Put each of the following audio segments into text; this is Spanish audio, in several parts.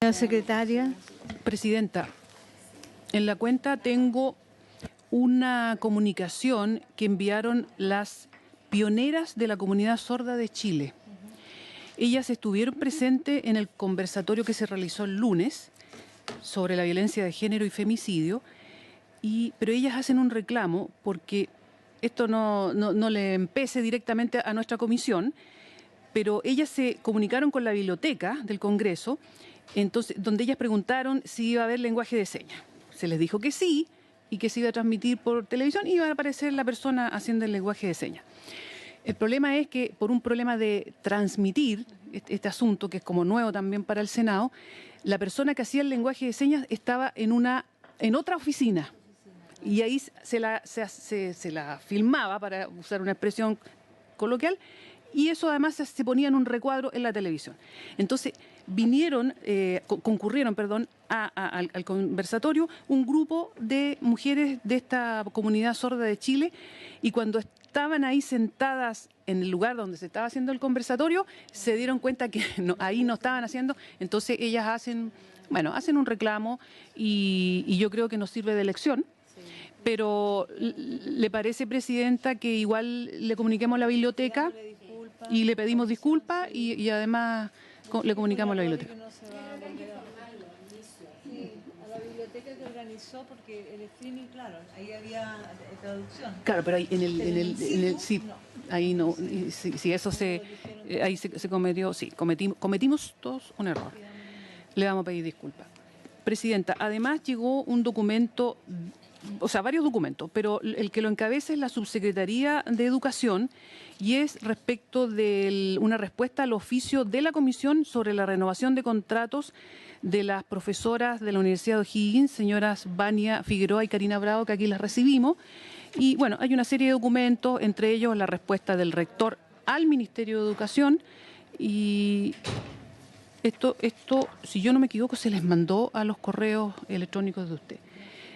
Señora secretaria. Presidenta, en la cuenta tengo una comunicación que enviaron las pioneras de la comunidad sorda de Chile. Ellas estuvieron presentes en el conversatorio que se realizó el lunes sobre la violencia de género y femicidio, pero ellas hacen un reclamo porque esto no le empece directamente a nuestra comisión, pero ellas se comunicaron con la biblioteca del Congreso, entonces, donde ellas preguntaron si iba a haber lenguaje de señas. Se les dijo que sí y que se iba a transmitir por televisión y iba a aparecer la persona haciendo el lenguaje de señas. El problema es que por un problema de transmitir este asunto, que es como nuevo también para el Senado, la persona que hacía el lenguaje de señas estaba en otra oficina y ahí se la filmaba, para usar una expresión coloquial, y eso además se ponía en un recuadro en la televisión. Entonces concurrieron al conversatorio un grupo de mujeres de esta comunidad sorda de Chile, y cuando estaban ahí sentadas en el lugar donde se estaba haciendo el conversatorio, se dieron cuenta que ahí no estaban haciendo, entonces ellas hacen un reclamo y yo creo que nos sirve de lección. Pero ¿le parece, Presidenta, que igual le comuniquemos a la biblioteca y le pedimos disculpas y además le comunicamos a la biblioteca? Sí, a la biblioteca que organizó, porque el streaming, claro, ahí había traducción. Claro, pero ahí sí, ahí no, sí, eso ahí se cometió, sí, cometimos todos un error. Le vamos a pedir disculpas. Presidenta, además llegó un documento, o sea, varios documentos, pero el que lo encabeza es la Subsecretaría de Educación, y es respecto de una respuesta al oficio de la Comisión sobre la renovación de contratos de las profesoras de la Universidad de O'Higgins, señoras Vania Figueroa y Karina Bravo, que aquí las recibimos. Y bueno, hay una serie de documentos, entre ellos la respuesta del rector al Ministerio de Educación, y esto, si yo no me equivoco, se les mandó a los correos electrónicos de usted.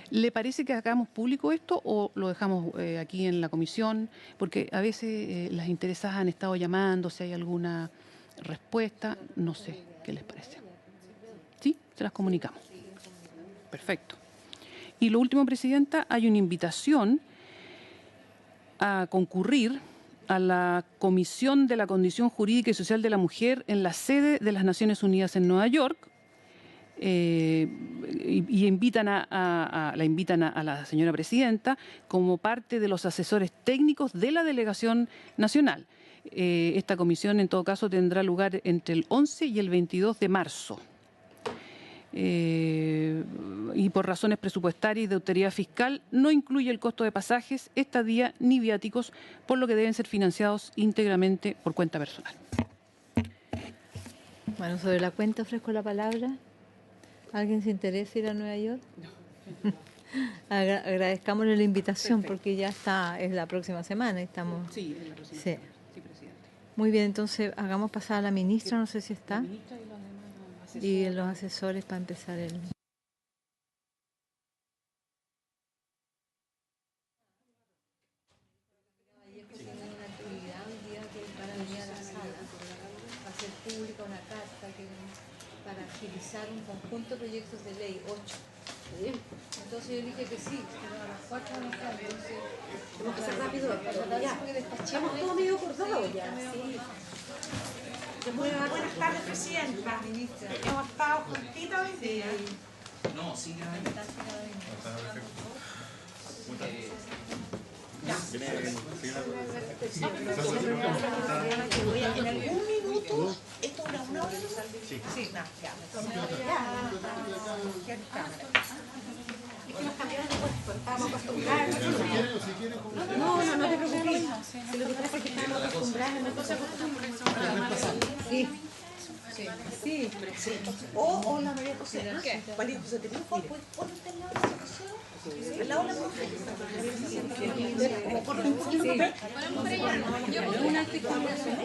¿Le parece que hagamos público esto o lo dejamos aquí en la comisión? Porque a veces las interesadas han estado llamando, si hay alguna respuesta, no sé, ¿qué les parece? ¿Sí? Se las comunicamos. Perfecto. Y lo último, Presidenta, hay una invitación a concurrir a la Comisión de la Condición Jurídica y Social de la Mujer en la sede de las Naciones Unidas en Nueva York. La invitan a la señora Presidenta como parte de los asesores técnicos de la Delegación Nacional. Esta comisión, en todo caso, tendrá lugar entre el 11 y el 22 de marzo. Y por razones presupuestarias y de autoridad fiscal no incluye el costo de pasajes, estadía ni viáticos, por lo que deben ser financiados íntegramente por cuenta personal. Bueno, sobre la cuenta ofrezco la palabra. ¿Alguien se interesa ir a Nueva York? No. Agradezcámosle la invitación. Perfecto. Porque ya es la próxima semana. Estamos... Sí, es la próxima semana. Sí, Presidente. Muy bien, entonces hagamos pasar a la ministra, no sé si está. La ministra y los asesores para empezar el... pública una carta para agilizar un conjunto de proyectos de ley, 8. Entonces yo dije que sí, pero a las 4 no está, entonces tenemos que ser rápido, estamos todos medio acordados ya. Buenas tardes, Presidenta. Hemos estado juntitos hoy día. No, sí, En algún minuto, ¿esto es una hora? Sí. Sí, no, ya. Es que nos cambiaron de puesto, estábamos acostumbrados. No te preocupes. Si lo que pasa es que estábamos acostumbrados, no se acostumbran. Sí. Sí. O la María José. ¿Qué? María José, ¿te digo? ¿Puedes ponerte al lado de la José? ¿Al lado de la profe? Como corre un poquito. Yo pongo una articulación.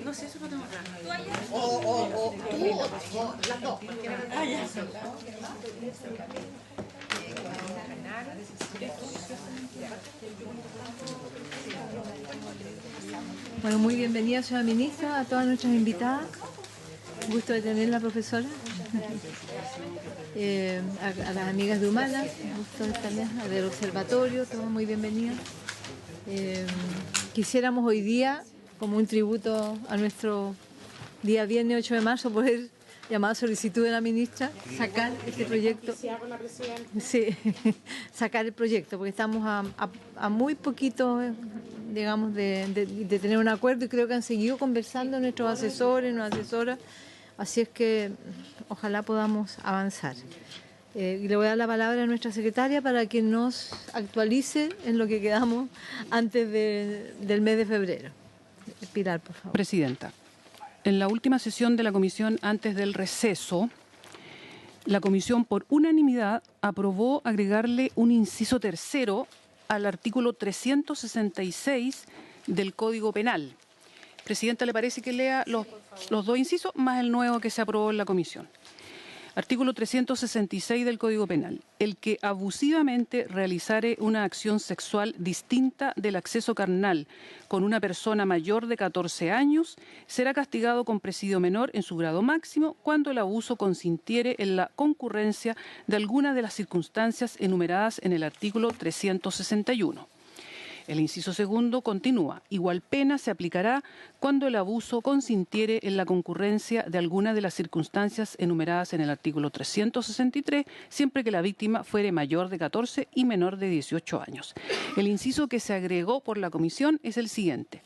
No sé, eso no tengo claro. O tú o las dos. Ah, ya. Bueno, muy bienvenida, señora ministra, a todas nuestras invitadas. Un gusto de tenerla, profesora. A las amigas de Humana, un gusto también, del observatorio, todas muy bienvenidas. Quisiéramos hoy día, como un tributo a nuestro día viernes 8 de marzo, poder llamar a solicitud de la ministra, sacar este proyecto. Sí, sacar el proyecto, porque estamos a muy poquito, digamos, de tener un acuerdo, y creo que han seguido conversando nuestros asesores, nuestras asesoras, así es que ojalá podamos avanzar. Y le voy a dar la palabra a nuestra secretaria para que nos actualice en lo que quedamos antes del mes de febrero. Pilar, por favor. Presidenta, en la última sesión de la comisión antes del receso, la comisión por unanimidad aprobó agregarle un inciso tercero al artículo 366 del Código Penal. Presidenta, ¿le parece que lea los dos incisos más el nuevo que se aprobó en la comisión? Artículo 366 del Código Penal. El que abusivamente realizare una acción sexual distinta del acceso carnal con una persona mayor de 14 años será castigado con presidio menor en su grado máximo cuando el abuso consintiere en la concurrencia de alguna de las circunstancias enumeradas en el artículo 361. El inciso segundo continúa. Igual pena se aplicará cuando el abuso consintiere en la concurrencia de alguna de las circunstancias enumeradas en el artículo 363, siempre que la víctima fuere mayor de 14 y menor de 18 años. El inciso que se agregó por la comisión es el siguiente.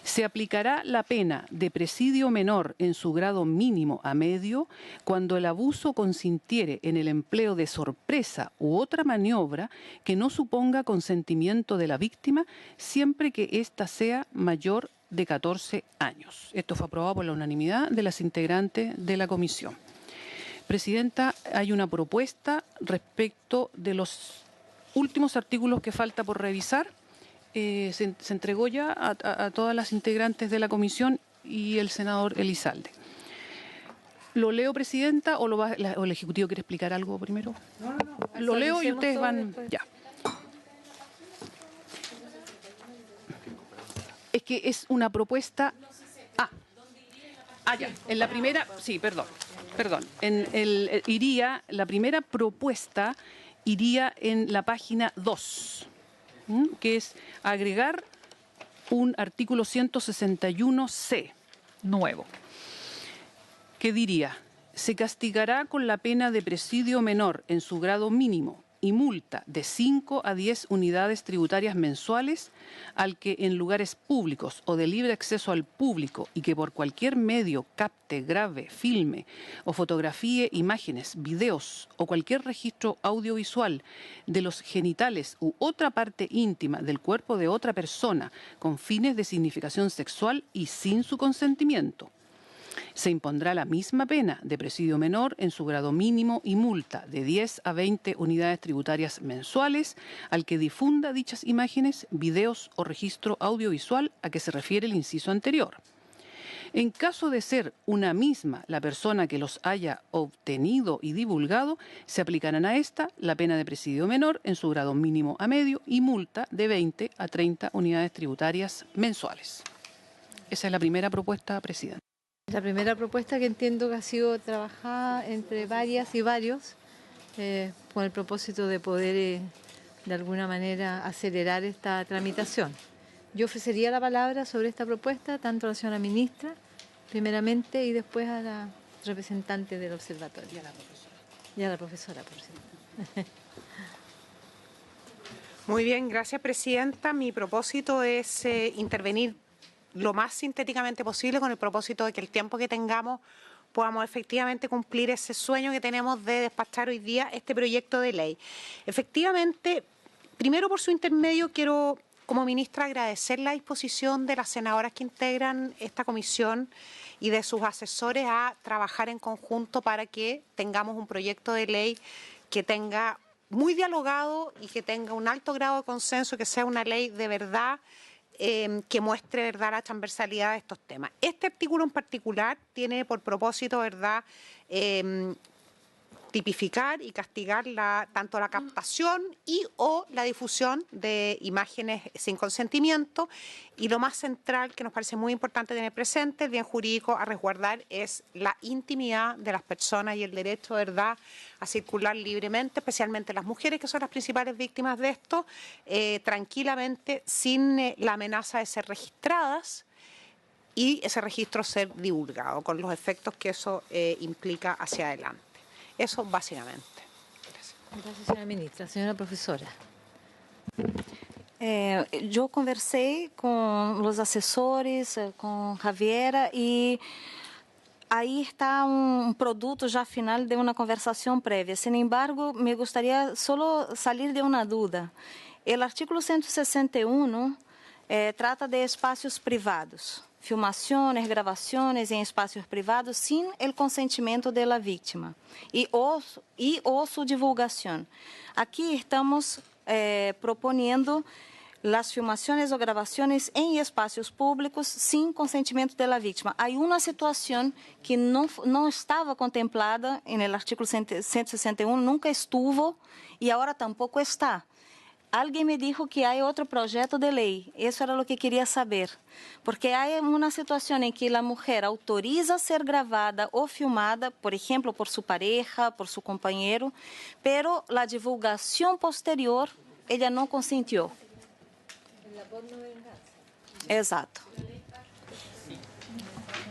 Se aplicará la pena de presidio menor en su grado mínimo a medio cuando el abuso consintiere en el empleo de sorpresa u otra maniobra que no suponga consentimiento de la víctima, siempre que ésta sea mayor de 14 años. Esto fue aprobado por la unanimidad de las integrantes de la comisión. Presidenta, hay una propuesta respecto de los últimos artículos que falta por revisar. Se entregó ya a todas las integrantes de la comisión y el senador Elizalde. ¿Lo leo, Presidenta, o el Ejecutivo quiere explicar algo primero? No. Lo leo y ustedes van... Ya. Es que es una propuesta... ya. En la primera... Sí, perdón. La primera propuesta iría en la página 2. Que es agregar un artículo 161C nuevo, que diría: se castigará con la pena de presidio menor en su grado mínimo y multa de 5 a 10 unidades tributarias mensuales al que en lugares públicos o de libre acceso al público y que por cualquier medio capte, grabe, filme o fotografíe imágenes, videos o cualquier registro audiovisual de los genitales u otra parte íntima del cuerpo de otra persona con fines de significación sexual y sin su consentimiento. Se impondrá la misma pena de presidio menor en su grado mínimo y multa de 10 a 20 unidades tributarias mensuales al que difunda dichas imágenes, videos o registro audiovisual a que se refiere el inciso anterior. En caso de ser una misma la persona que los haya obtenido y divulgado, se aplicarán a esta la pena de presidio menor en su grado mínimo a medio y multa de 20 a 30 unidades tributarias mensuales. Esa es la primera propuesta, Presidenta. La primera propuesta, que entiendo que ha sido trabajada entre varias y varios con el propósito de poder de alguna manera acelerar esta tramitación. Yo ofrecería la palabra sobre esta propuesta tanto a la señora ministra, primeramente, y después a la representante del observatorio. Y a la profesora, por cierto. Muy bien, gracias, Presidenta. Mi propósito es intervenir lo más sintéticamente posible con el propósito de que el tiempo que tengamos podamos efectivamente cumplir ese sueño que tenemos de despachar hoy día este proyecto de ley. Efectivamente, primero por su intermedio quiero, como ministra, agradecer la disposición de las senadoras que integran esta comisión y de sus asesores a trabajar en conjunto para que tengamos un proyecto de ley que tenga muy dialogado y que tenga un alto grado de consenso, que sea una ley de verdad, que muestre, ¿verdad?, la transversalidad de estos temas. Este artículo en particular tiene por propósito, ¿verdad?, tipificar y castigar tanto la captación y o la difusión de imágenes sin consentimiento. Y lo más central, que nos parece muy importante tener presente, el bien jurídico a resguardar, es la intimidad de las personas y el derecho, ¿verdad?, a circular libremente, especialmente las mujeres, que son las principales víctimas de esto, tranquilamente, sin la amenaza de ser registradas y ese registro ser divulgado, con los efectos que eso implica hacia adelante. Eso básicamente. Gracias, señora ministra. Señora profesora. Yo conversé con los asesores, con Javiera, y ahí está un producto ya final de una conversación previa. Sin embargo, me gustaría solo salir de una duda. El artículo 161 trata de espacios privados, filmaciones, grabaciones en espacios privados sin el consentimiento de la víctima y o su divulgación. Aquí estamos proponiendo las filmaciones o grabaciones en espacios públicos sin consentimiento de la víctima. Hay una situación que no estaba contemplada en el artículo 161, nunca estuvo y ahora tampoco está. Alguien me dijo que hay otro proyecto de ley. Eso era lo que quería saber. Porque hay una situación en que la mujer autoriza ser grabada o filmada, por ejemplo, por su pareja, por su compañero, pero la divulgación posterior, ella no consintió. La porno venganza. Exacto.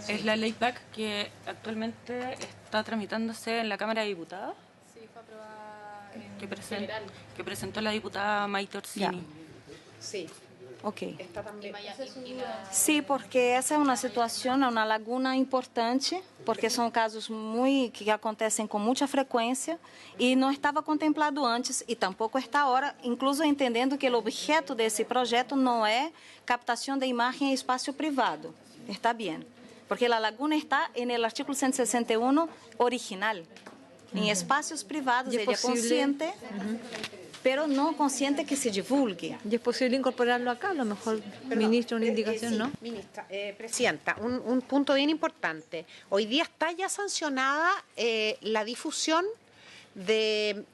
Es la ley PAC que actualmente está tramitándose en la Cámara de Diputados. Sí, fue aprobada en Que, que presentó la diputada Maite Orsini. Sí, Ok. está también. Sí, porque essa é uma situação, uma laguna importante, porque são casos que acontecem com muita frequência e não estava contemplado antes e tampouco está agora, incluso entendendo que o objeto desse projeto não é captação de imagem em espaço privado. Está bem, porque a laguna está no artículo 161 original. Em espaços privados, ele é consciente, pero no consciente que se divulgue. ¿Y es posible incorporarlo acá? A lo mejor, ministro, una indicación, sí, ¿no? Ministra, presidenta, un punto bien importante. Hoy día está ya sancionada la difusión de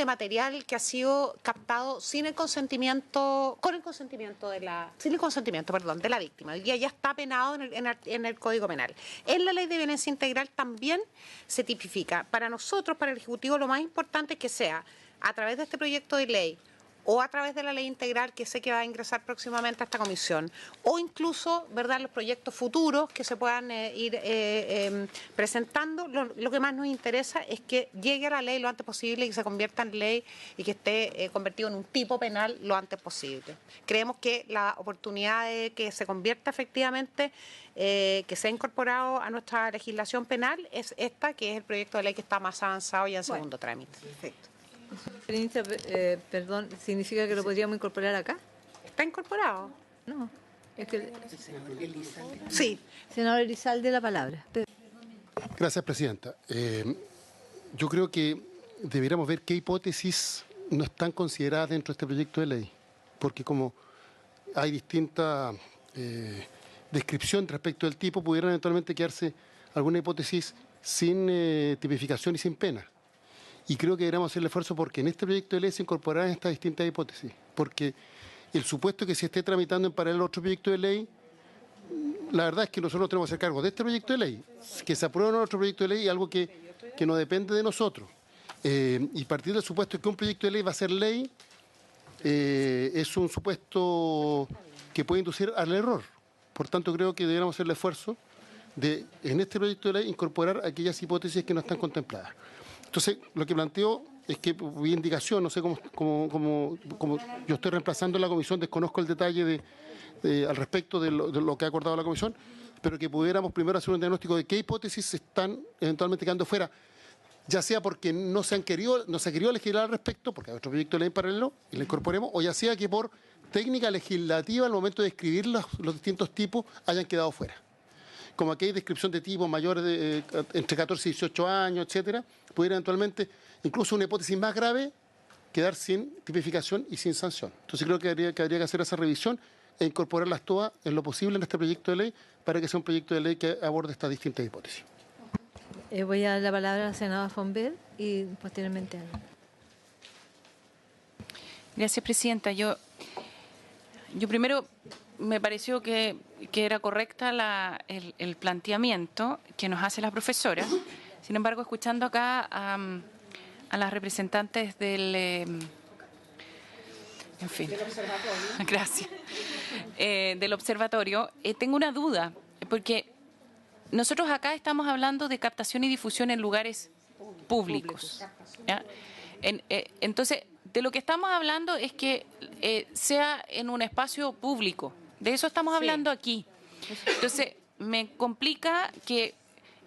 material que ha sido captado sin el consentimiento, de la víctima. Hoy día ya está penado en el Código Penal. En la Ley de Violencia Integral también se tipifica. Para nosotros, para el Ejecutivo, lo más importante es que sea a través de este proyecto de ley o a través de la ley integral que sé que va a ingresar próximamente a esta comisión, o incluso, ¿verdad?, los proyectos futuros que se puedan ir presentando. Lo que más nos interesa es que llegue a la ley lo antes posible y que se convierta en ley y que esté convertido en un tipo penal lo antes posible. Creemos que la oportunidad de que se convierta efectivamente, que sea incorporado a nuestra legislación penal, es esta, que es el proyecto de ley que está más avanzado y en segundo trámite. Perfecto. Ministra, perdón, ¿significa que lo podríamos incorporar acá? ¿Está incorporado? No, es que... Sí. Senador Elizalde, la palabra. Gracias, presidenta. Yo creo que deberíamos ver qué hipótesis no están consideradas dentro de este proyecto de ley, porque como hay distinta descripción respecto del tipo, pudieran eventualmente quedarse alguna hipótesis sin tipificación y sin pena. Y creo que deberíamos hacer el esfuerzo porque en este proyecto de ley se incorporarán estas distintas hipótesis. Porque el supuesto que se esté tramitando en paralelo otro proyecto de ley, la verdad es que nosotros tenemos que hacer cargo de este proyecto de ley. Que se apruebe otro proyecto de ley es algo que no depende de nosotros. Y partir del supuesto que un proyecto de ley va a ser ley, es un supuesto que puede inducir al error. Por tanto, creo que deberíamos hacer el esfuerzo de, en este proyecto de ley, incorporar aquellas hipótesis que no están contempladas. Entonces, lo que planteo es que, por indicación, no sé cómo yo estoy reemplazando la comisión, desconozco el detalle al respecto de lo que ha acordado la comisión, pero que pudiéramos primero hacer un diagnóstico de qué hipótesis se están eventualmente quedando fuera, ya sea porque no se ha querido legislar al respecto, porque hay otro proyecto de ley en paralelo y lo incorporemos, o ya sea que por técnica legislativa al momento de escribir los distintos tipos hayan quedado fuera. Como aquí hay descripción de tipos mayores de entre 14 y 18 años, etcétera, pudiera eventualmente, incluso una hipótesis más grave, quedar sin tipificación y sin sanción. Entonces creo que habría que hacer esa revisión e incorporarlas todas en lo posible en este proyecto de ley para que sea un proyecto de ley que aborde estas distintas hipótesis. Voy a dar la palabra a la senadora Fonbel y posteriormente a Ana. Gracias, presidenta. Yo primero me pareció que era correcta el planteamiento que nos hace la profesora. Sin embargo, escuchando acá a las representantes del... en fin. Del observatorio. Gracias. Del observatorio, tengo una duda, porque nosotros acá estamos hablando de captación y difusión en lugares públicos. ¿Ya? Entonces, de lo que estamos hablando es que sea en un espacio público. De eso estamos hablando aquí. Entonces, me complica que,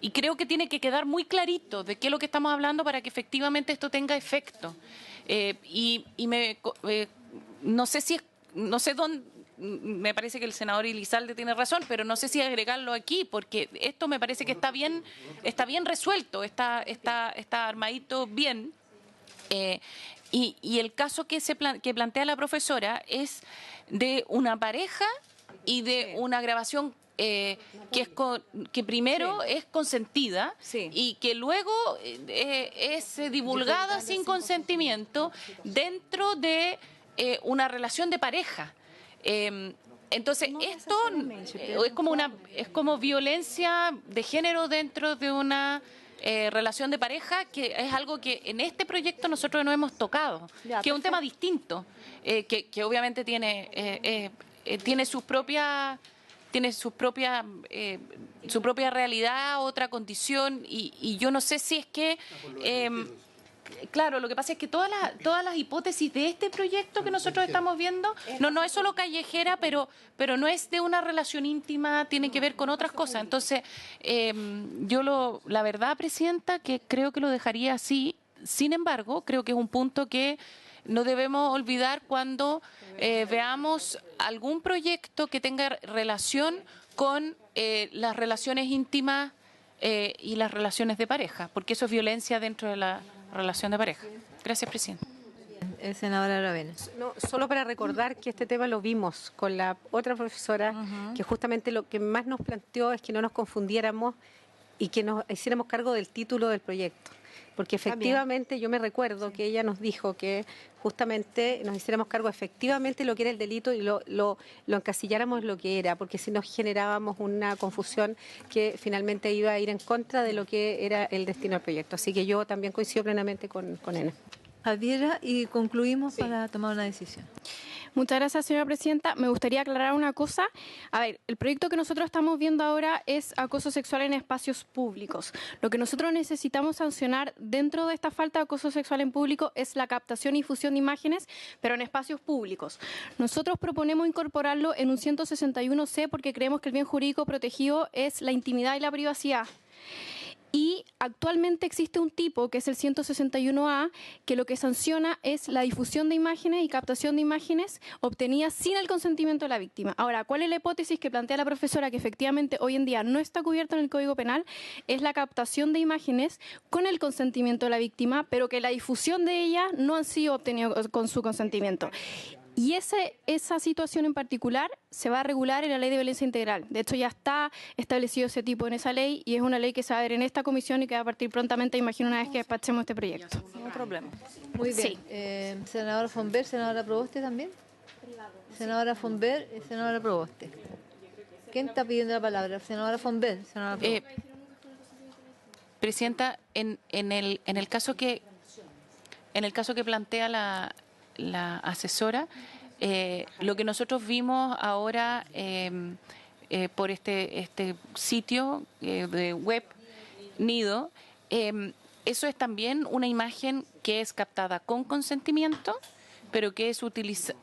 y creo que tiene que quedar muy clarito de qué es lo que estamos hablando para que efectivamente esto tenga efecto. No sé si, no sé dónde, me parece que el senador Elizalde tiene razón, pero no sé si agregarlo aquí, porque esto me parece que está bien resuelto, está armadito bien. Y el caso que plantea la profesora es de una pareja y de una grabación que primero es consentida y que luego es divulgada sin consentimiento dentro de una relación de pareja. Entonces, esto es como violencia de género dentro de una relación de pareja, que es algo que en este proyecto nosotros no hemos tocado, que es un tema distinto, que obviamente tiene su propia realidad, otra condición, y yo no sé si es que claro, lo que pasa es que todas las hipótesis de este proyecto que nosotros estamos viendo no es solo callejera, pero no es de una relación íntima, tiene que ver con otras cosas. Entonces, la verdad, presidenta, que creo que lo dejaría así. Sin embargo, creo que es un punto que no debemos olvidar cuando veamos algún proyecto que tenga relación con las relaciones íntimas y las relaciones de pareja, porque eso es violencia dentro de la relación de pareja. Gracias, presidente. Senadora Aravena. No, solo para recordar que este tema lo vimos con la otra profesora, que justamente lo que más nos planteó es que no nos confundiéramos y que nos hiciéramos cargo del título del proyecto. Porque efectivamente yo me recuerdo que ella nos dijo que justamente nos hiciéramos cargo efectivamente de lo que era el delito y lo encasilláramos en lo que era, porque si nos generábamos una confusión que finalmente iba a ir en contra de lo que era el destino del proyecto. Así que yo también coincido plenamente con Ana. Javiera, y concluimos para tomar una decisión. Muchas gracias, señora presidenta. Me gustaría aclarar una cosa. A ver, el proyecto que nosotros estamos viendo ahora es acoso sexual en espacios públicos. Lo que nosotros necesitamos sancionar dentro de esta falta de acoso sexual en público es la captación y difusión de imágenes, pero en espacios públicos. Nosotros proponemos incorporarlo en un 161C porque creemos que el bien jurídico protegido es la intimidad y la privacidad. Y actualmente existe un tipo, que es el 161A, que lo que sanciona es la difusión de imágenes y captación de imágenes obtenidas sin el consentimiento de la víctima. Ahora, ¿cuál es la hipótesis que plantea la profesora, que efectivamente hoy en día no está cubierta en el Código Penal? Es la captación de imágenes con el consentimiento de la víctima, pero que la difusión de ellas no han sido obtenidas con su consentimiento. Y esa situación en particular se va a regular en la Ley de Violencia Integral. De hecho, ya está establecido ese tipo en esa ley y es una ley que se va a ver en esta comisión y que va a partir prontamente, imagino, una vez que despachemos este proyecto. No problema. Muy bien. Sí. Senadora Fonbel, senadora Proboste también. Senadora Fonbel, senadora Proboste. ¿Quién está pidiendo la palabra? Senadora Fonbel, senadora Proboste. Presidenta, en el caso que plantea la asesora, lo que nosotros vimos ahora por este sitio de web Nido, eso es también una imagen que es captada con consentimiento, pero que es utilizada.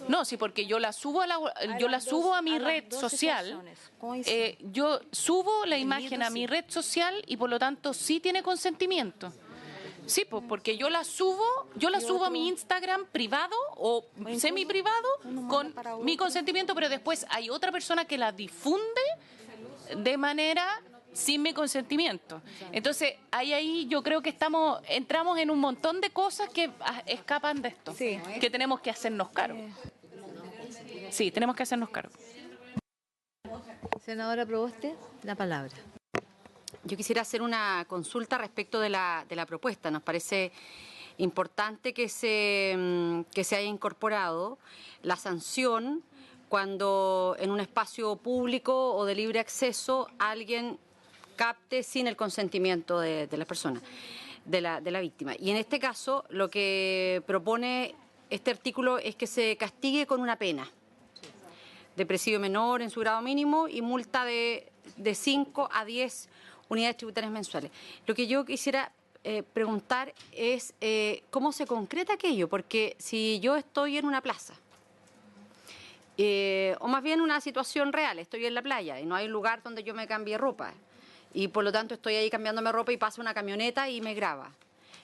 No, sí, porque yo la subo a mi red social. Yo subo la imagen a mi red social y por lo tanto sí tiene consentimiento. Sí, pues porque yo la subo a mi Instagram privado o semi-privado con mi consentimiento, pero después hay otra persona que la difunde de manera sin mi consentimiento. Entonces, ahí yo creo que entramos en un montón de cosas que escapan de esto, que tenemos que hacernos cargo. Sí, tenemos que hacernos cargo. Senadora Proboste, la palabra. Yo quisiera hacer una consulta respecto de la propuesta. Nos parece importante que se haya incorporado la sanción cuando en un espacio público o de libre acceso alguien capte sin el consentimiento de la persona, de la víctima. Y en este caso lo que propone este artículo es que se castigue con una pena de presidio menor en su grado mínimo y multa de 5 a 10 unidades tributarias mensuales. Lo que yo quisiera preguntar es cómo se concreta aquello, porque si yo estoy en una plaza, o más bien una situación real, estoy en la playa y no hay lugar donde yo me cambie ropa, y por lo tanto estoy ahí cambiándome ropa y pasa una camioneta y me graba.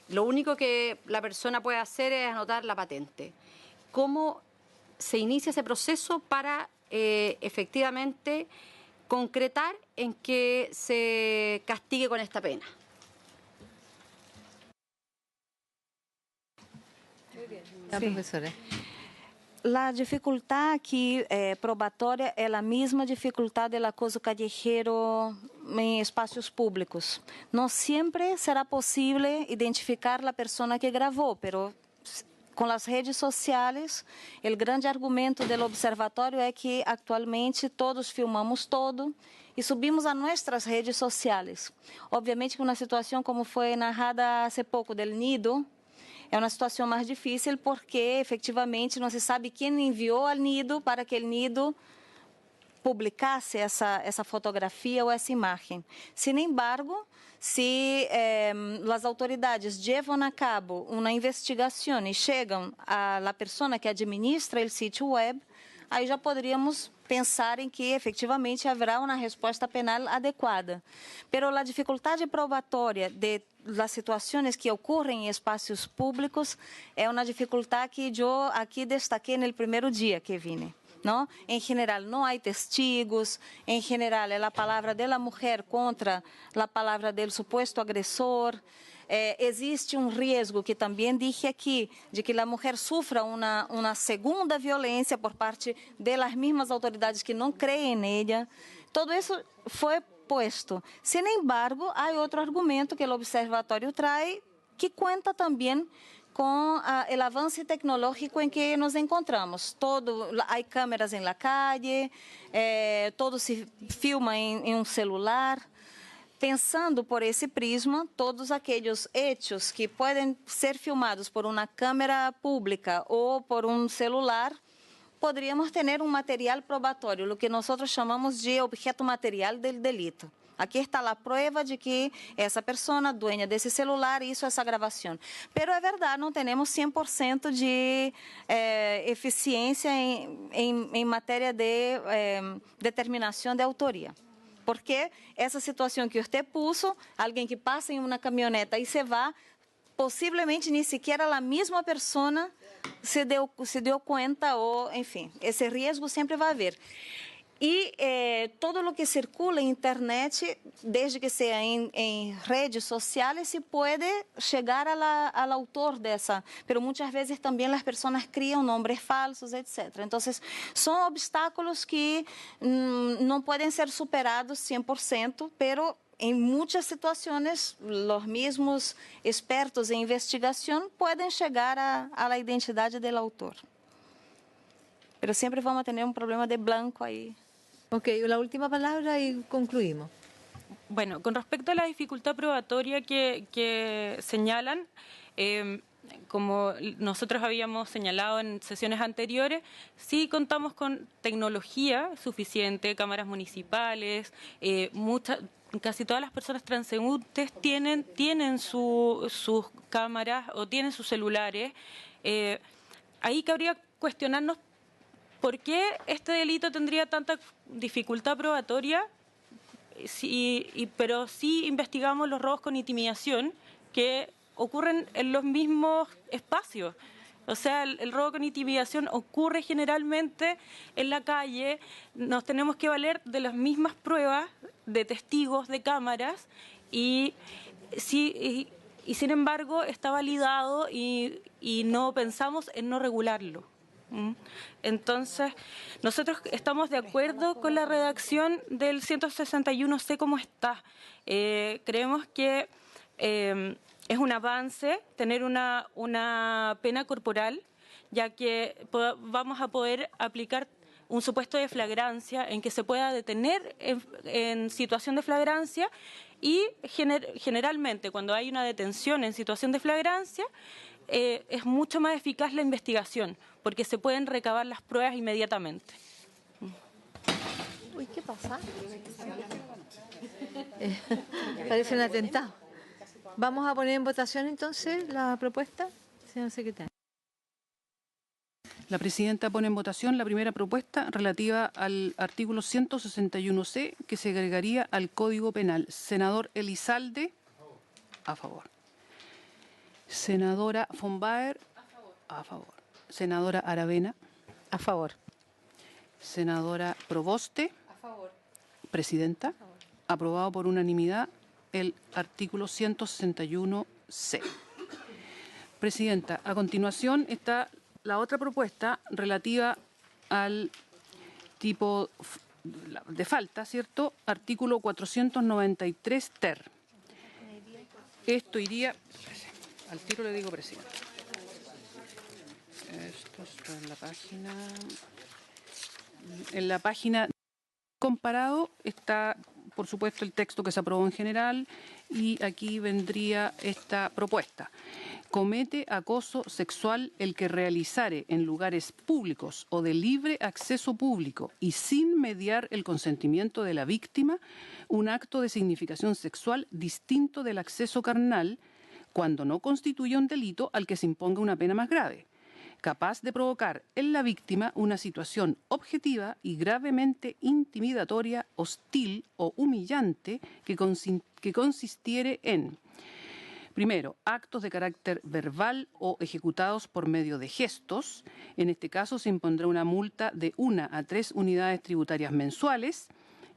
Lo único que la persona puede hacer es anotar la patente. ¿Cómo se inicia ese proceso para efectivamente concretar en que se castigue con esta pena? La profesora. La dificultad aquí probatoria es la misma dificultad del acoso callejero en espacios públicos. No siempre será posible identificar la persona que grabó, pero com as redes sociais, o grande argumento do observatório é que atualmente todos filmamos todo e subimos a nossas redes sociais. Obviamente que uma situação como foi narrada há pouco del Nido, é uma situação mais difícil porque efetivamente não se sabe quem enviou ao Nido para que o Nido publicasse essa fotografia ou essa imagem. Sin embargo, se as autoridades levam a cabo uma investigação e chegam à pessoa que administra o sítio web, aí já poderíamos pensar em que efetivamente haverá uma resposta penal adequada. Pero a dificuldade probatória de las situações que ocorrem em espaços públicos é uma dificuldade que eu aqui destaquei no primeiro dia que vine. ¿No? En general no hay testigos, en general es la palabra de la mujer contra la palabra del supuesto agresor. Existe un riesgo que también dije aquí, de que la mujer sufra una segunda violencia por parte de las mismas autoridades que no creen en ella. Todo eso fue puesto. Sin embargo, hay otro argumento que el observatorio trae que cuenta también com o avanço tecnológico em que nos encontramos. Há câmeras em la calle, todo se filma em um celular. Pensando por esse prisma, todos aqueles hechos que podem ser filmados por uma câmera pública ou por um celular, poderíamos ter um material probatório, o que nós chamamos de objeto material del delito. Aqui está a prova de que essa pessoa dueña desse celular hizo essa gravação. Pero é verdade, não temos 100% de eficiência em matéria de determinação de autoria. Porque essa situação que você puso, alguém que passa em uma caminhoneta e se vai, possivelmente nem sequer a mesma pessoa se deu conta, ou enfim, esse risco sempre vai haver. E todo o que circula em internet, desde que seja em redes sociais, se pode chegar ao autor dessa. Mas muitas vezes também as pessoas criam nomes falsos, etc. Então, são obstáculos que não podem ser superados 100%, mas em muitas situações, os mesmos expertos em investigação podem chegar à identidade do autor. Mas sempre vamos ter problema de blanco aí. Ok, la última palabra y concluimos. Bueno, con respecto a la dificultad probatoria que señalan, como nosotros habíamos señalado en sesiones anteriores, sí contamos con tecnología suficiente, cámaras municipales, casi todas las personas transeúntes tienen sus cámaras o tienen sus celulares. Ahí cabría cuestionarnos por qué este delito tendría tanta dificultad probatoria, pero sí investigamos los robos con intimidación que ocurren en los mismos espacios. O sea, el robo con intimidación ocurre generalmente en la calle. Nos tenemos que valer de las mismas pruebas de testigos, de cámaras, y sin embargo está validado y no pensamos en no regularlo. Entonces, nosotros estamos de acuerdo con la redacción del 161C como está. Creemos que es un avance tener una pena corporal, ya que vamos a poder aplicar un supuesto de flagrancia en que se pueda detener en situación de flagrancia y generalmente cuando hay una detención en situación de flagrancia es mucho más eficaz la investigación porque se pueden recabar las pruebas inmediatamente. Uy, ¿qué pasa? Parece un atentado. ¿Vamos a poner en votación entonces la propuesta, señor secretario? La presidenta pone en votación la primera propuesta relativa al artículo 161C que se agregaría al Código Penal. Senador Elizalde. A favor. Senadora von Baer. A favor. Senadora Aravena. A favor. Senadora Proboste. A favor. Presidenta. Aprobado por unanimidad el artículo 161C. Presidenta, a continuación está la otra propuesta relativa al tipo de falta, ¿cierto? Artículo 493 ter. Esto iría, al tiro le digo, presidente. Esto está en la página comparado está, por supuesto, el texto que se aprobó en general y aquí vendría esta propuesta. Comete acoso sexual el que realizare en lugares públicos o de libre acceso público y sin mediar el consentimiento de la víctima un acto de significación sexual distinto del acceso carnal cuando no constituya un delito al que se imponga una pena más grave, capaz de provocar en la víctima una situación objetiva y gravemente intimidatoria, hostil o humillante que consistiere en: primero, actos de carácter verbal o ejecutados por medio de gestos. En este caso se impondrá una multa de 1 a 3 unidades tributarias mensuales.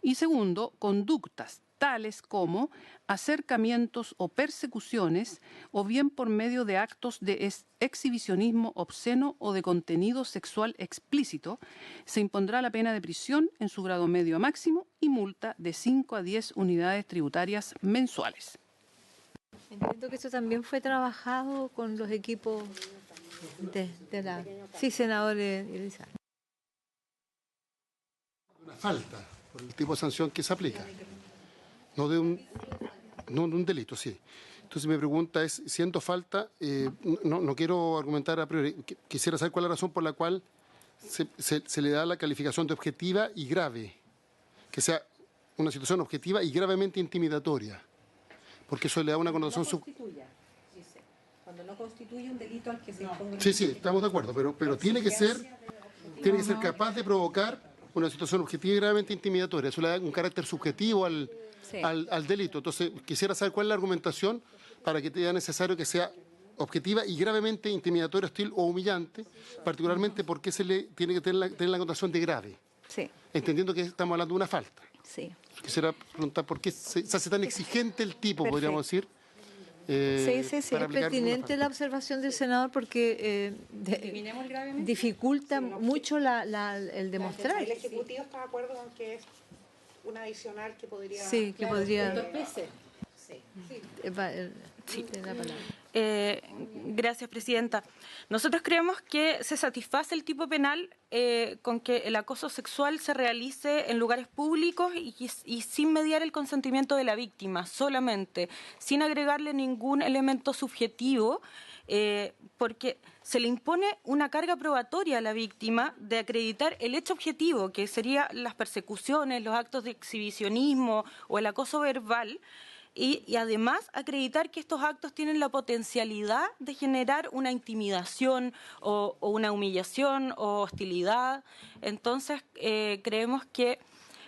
Y segundo, conductas tales como acercamientos o persecuciones o bien por medio de actos de exhibicionismo obsceno o de contenido sexual explícito. Se impondrá la pena de prisión en su grado medio a máximo y multa de 5 a 10 unidades tributarias mensuales. Entiendo que esto también fue trabajado con los equipos de la... Sí, senador Elizalde. Una falta por el tipo de sanción que se aplica, no de un delito, sí. Entonces mi pregunta es, siendo falta, no quiero argumentar a priori, quisiera saber cuál es la razón por la cual se le da la calificación de objetiva y grave, que sea una situación objetiva y gravemente intimidatoria. Porque eso le da una connotación... Cuando no constituye un delito al que se imponga... Sí, estamos de acuerdo, pero tiene que ser capaz de provocar una situación objetiva y gravemente intimidatoria. Eso le da un carácter subjetivo al delito. Entonces, quisiera saber cuál es la argumentación para que sea necesario que sea objetiva y gravemente intimidatoria, hostil o humillante, particularmente porque se le tiene que tener la connotación de grave. Sí. Entendiendo que estamos hablando de una falta. Sí. Quisiera preguntar por qué se hace tan exigente el tipo, Perfecto. Podríamos decir. Sí. Es pertinente la observación del senador porque dificulta mucho el demostrar. El Ejecutivo está de acuerdo con que es una adicional que podría... Sí, que podría... entorpecer. Sí. La palabra. Gracias, presidenta. Nosotros creemos que se satisface el tipo penal con que el acoso sexual se realice en lugares públicos y sin mediar el consentimiento de la víctima, solamente, sin agregarle ningún elemento subjetivo, porque se le impone una carga probatoria a la víctima de acreditar el hecho objetivo, que serían las persecuciones, los actos de exhibicionismo o el acoso verbal, y además acreditar que estos actos tienen la potencialidad de generar una intimidación o una humillación o hostilidad. Entonces, creemos que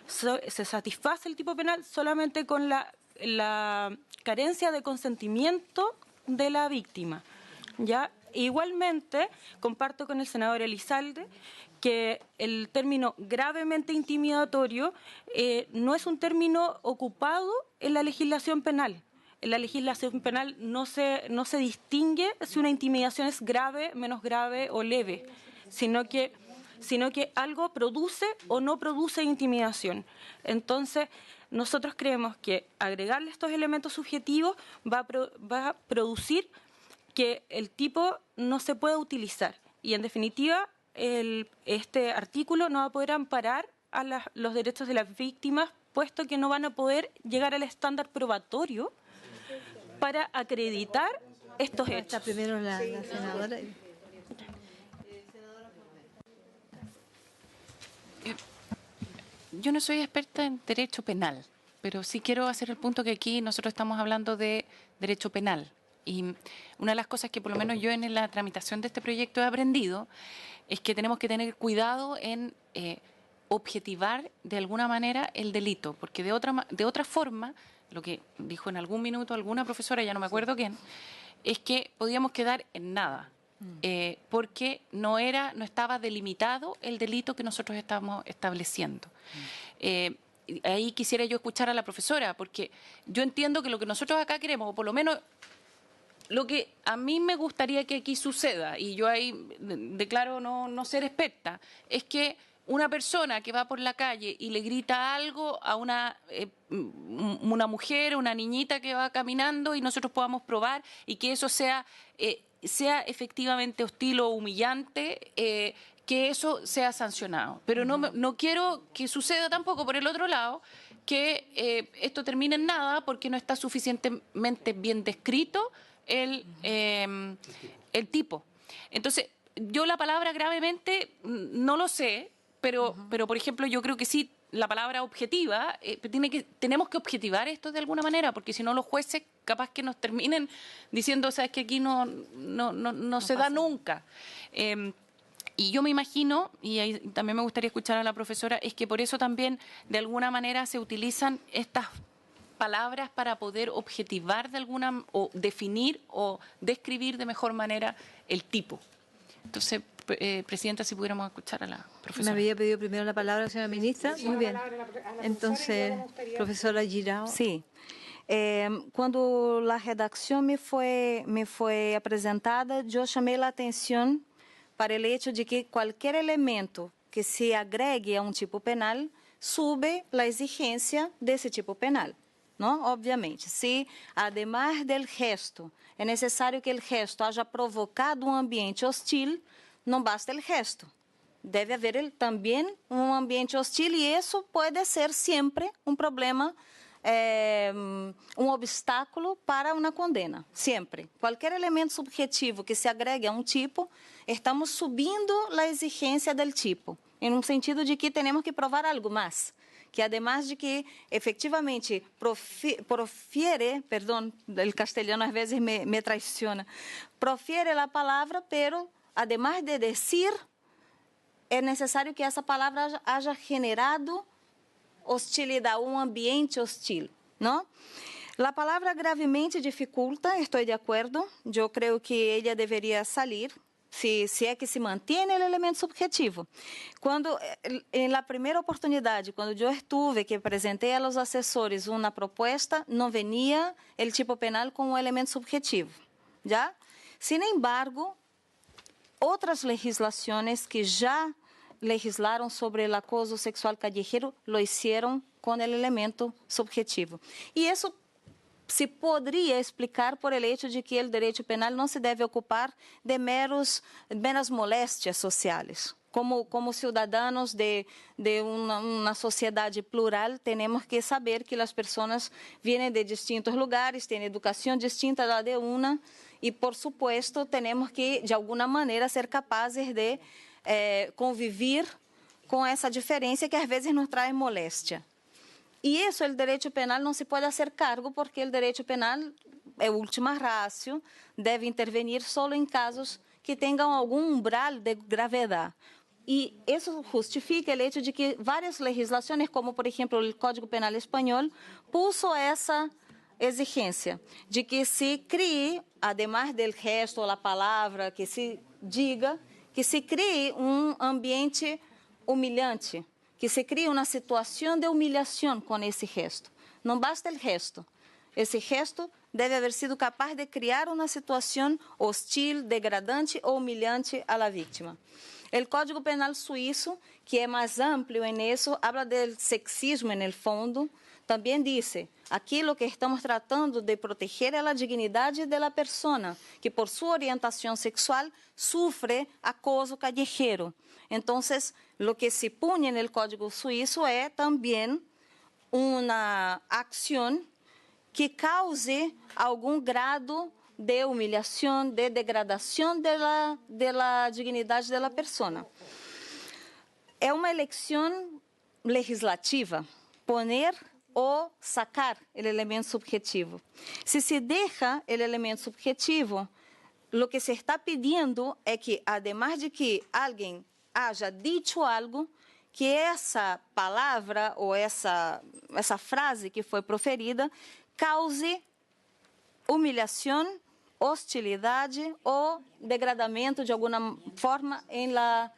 se satisface el tipo penal solamente con la carencia de consentimiento de la víctima. ¿Ya? Igualmente, comparto con el senador Elizalde que el término gravemente intimidatorio no es un término ocupado en la legislación penal. En la legislación penal no se distingue si una intimidación es grave, menos grave o leve, sino que algo produce o no produce intimidación. Entonces, nosotros creemos que agregarle estos elementos subjetivos va a producir que el tipo no se pueda utilizar. Y en definitiva, este artículo no va a poder amparar a los derechos de las víctimas, puesto que no van a poder llegar al estándar probatorio para acreditar estos hechos. Está primero la senadora. Yo no soy experta en derecho penal, pero sí quiero hacer el punto que aquí nosotros estamos hablando de derecho penal. Y una de las cosas que por lo menos yo en la tramitación de este proyecto he aprendido es que tenemos que tener cuidado en objetivar de alguna manera el delito, porque de otra forma, lo que dijo en algún minuto alguna profesora, ya no me acuerdo quién, es que podíamos quedar en nada. Porque no estaba delimitado el delito que nosotros estamos estableciendo. Ahí quisiera yo escuchar a la profesora, porque yo entiendo que lo que nosotros acá queremos, o por lo menos lo que a mí me gustaría que aquí suceda, y yo ahí declaro no ser experta, es que una persona que va por la calle y le grita algo a una mujer, una niñita que va caminando, y nosotros podamos probar y que eso sea efectivamente hostil o humillante, que eso sea sancionado. Pero no quiero que suceda tampoco por el otro lado que esto termine en nada porque no está suficientemente bien descrito el tipo. Entonces, yo la palabra gravemente no lo sé, pero por ejemplo, yo creo que sí, la palabra objetiva, tenemos que objetivar esto de alguna manera, porque si no los jueces capaz que nos terminen diciendo, sabes que aquí no se da nunca. Y yo me imagino, y ahí también me gustaría escuchar a la profesora, es que por eso también de alguna manera se utilizan estas palabras para poder objetivar de alguna, o definir o describir de mejor manera el tipo. Entonces, Presidenta, si pudiéramos escuchar a la profesora. Me había pedido primero la palabra la señora ministra. Muy bien. Entonces, profesora Girao. Sí. Quando a redação me foi apresentada, eu chamei a atenção para o hecho de que qualquer elemento que se agregue a um tipo penal sube a exigência desse tipo penal. Não? Obviamente, se, además del gesto, é necessário que o gesto haja provocado um ambiente hostil, não basta o gesto. Deve haver também um ambiente hostil e isso pode ser sempre um problema, um obstáculo para uma condena, sempre. Qualquer elemento subjetivo que se agregue a um tipo, estamos subindo a exigência do tipo, em um sentido de que temos que provar algo mais. Que además de que efectivamente profiere, perdão, o castelhano às vezes me traiciona, profiere a palavra, pero además de decir, é necessário que essa palavra haja generado hostilidade, um ambiente hostil, não? A palavra gravemente dificulta, estou de acordo, eu creio que ela deveria sair, se é que se mantém o elemento subjetivo. Quando, na primeira oportunidade, quando eu estive, que apresentei aos assessores uma proposta, não venia o tipo penal com o elemento subjetivo, já? Sin embargo, outras legislações que já legislaram sobre o acoso sexual callejero lo hicieron com o elemento subjetivo. E isso se poderia explicar por el hecho de que o direito penal não se deve ocupar de meras moléstias sociais. Como cidadãos de uma sociedade plural, temos que saber que as pessoas vêm de distintos lugares, têm educação distinta da de uma, e, por supuesto, temos que, de alguma maneira, ser capazes de conviver com essa diferença que, às vezes, nos traz moléstia. E isso, o direito penal não se pode fazer cargo, porque o direito penal é última ratio, deve intervenir só em casos que tenham algum umbral de gravidade. E isso justifica o hecho de que várias legislações, como, por exemplo, o Código Penal Espanhol, puso essa exigência de que se crie, además del gesto ou da palavra, que se diga, que se crie um ambiente humilhante, que se crie uma situação de humilhação com esse gesto. Não basta o gesto. Esse gesto deve haver sido capaz de criar uma situação hostil, degradante ou humilhante à vítima. El Código Penal suizo, que es más amplio en eso, habla del sexismo en el fondo. También dice, aquí lo que estamos tratando de proteger es la dignidad de la persona, que por su orientación sexual sufre acoso callejero. Entonces, lo que se pone en el Código suizo es también una acción que cause algún grado de humillación, de degradación de la dignidad de la persona. Es una elección legislativa, poner o sacar el elemento subjetivo. Si se deja el elemento subjetivo, lo que se está pidiendo es que, además de que alguien haya dicho algo, que essa palavra ou essa frase que foi proferida cause humilhação, hostilidade ou degradamento de alguma forma em la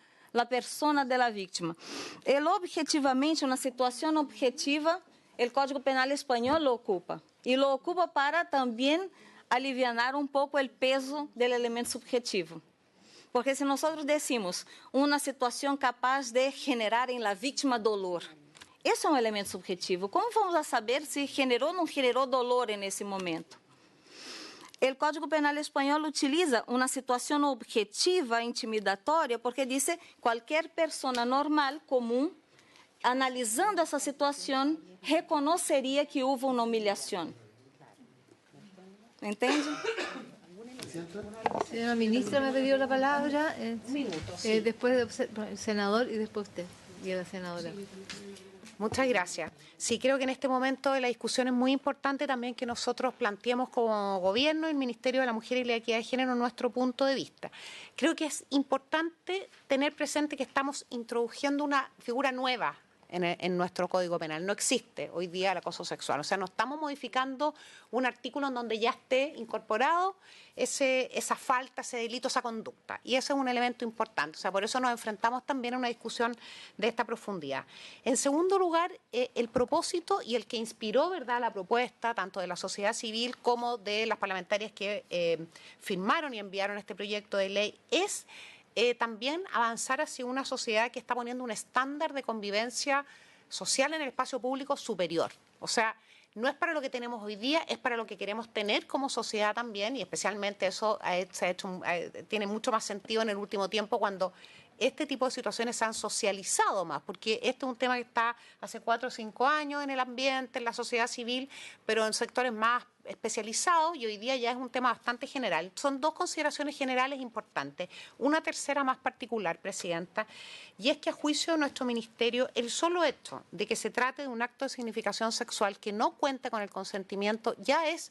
persona de la víctima. Ele objetivamente, uma situação objetiva, o Código Penal espanhol lo ocupa. E lo ocupa para também aliviar um pouco o peso do elemento subjetivo. Porque se nós decimos uma situação capaz de generar em la víctima dolor, esse é um elemento subjetivo. Como vamos saber se generou ou não generou dolor nesse momento? O Código Penal espanhol utiliza uma situação objetiva, intimidatória, porque diz que qualquer pessoa normal, comum, analisando essa situação, reconheceria que houve uma humilhação. Entende? Señora ministra, me ha pedido la palabra. Después el senador y después usted y la senadora. Muchas gracias. Sí, creo que en este momento de la discusión es muy importante también que nosotros planteemos como gobierno, el Ministerio de la Mujer y la Equidad de Género, nuestro punto de vista. Creo que es importante tener presente que estamos introduciendo una figura nueva en nuestro Código Penal. No existe hoy día el acoso sexual. O sea, no estamos modificando un artículo en donde ya esté incorporado esa falta, ese delito, esa conducta. Y ese es un elemento importante. O sea, por eso nos enfrentamos también a una discusión de esta profundidad. En segundo lugar, el propósito y el que inspiró, ¿verdad?, la propuesta, tanto de la sociedad civil como de las parlamentarias que firmaron y enviaron este proyecto de ley, es también avanzar hacia una sociedad que está poniendo un estándar de convivencia social en el espacio público superior. O sea, no es para lo que tenemos hoy día, es para lo que queremos tener como sociedad también, y especialmente eso tiene mucho más sentido en el último tiempo cuando este tipo de situaciones se han socializado más, porque este es un tema que está hace 4 o 5 años en el ambiente, en la sociedad civil, pero en sectores más especializados, y hoy día ya es un tema bastante general. Son 2 consideraciones generales importantes. Una tercera más particular, Presidenta, y es que a juicio de nuestro Ministerio, el solo hecho de que se trate de un acto de significación sexual que no cuente con el consentimiento ya es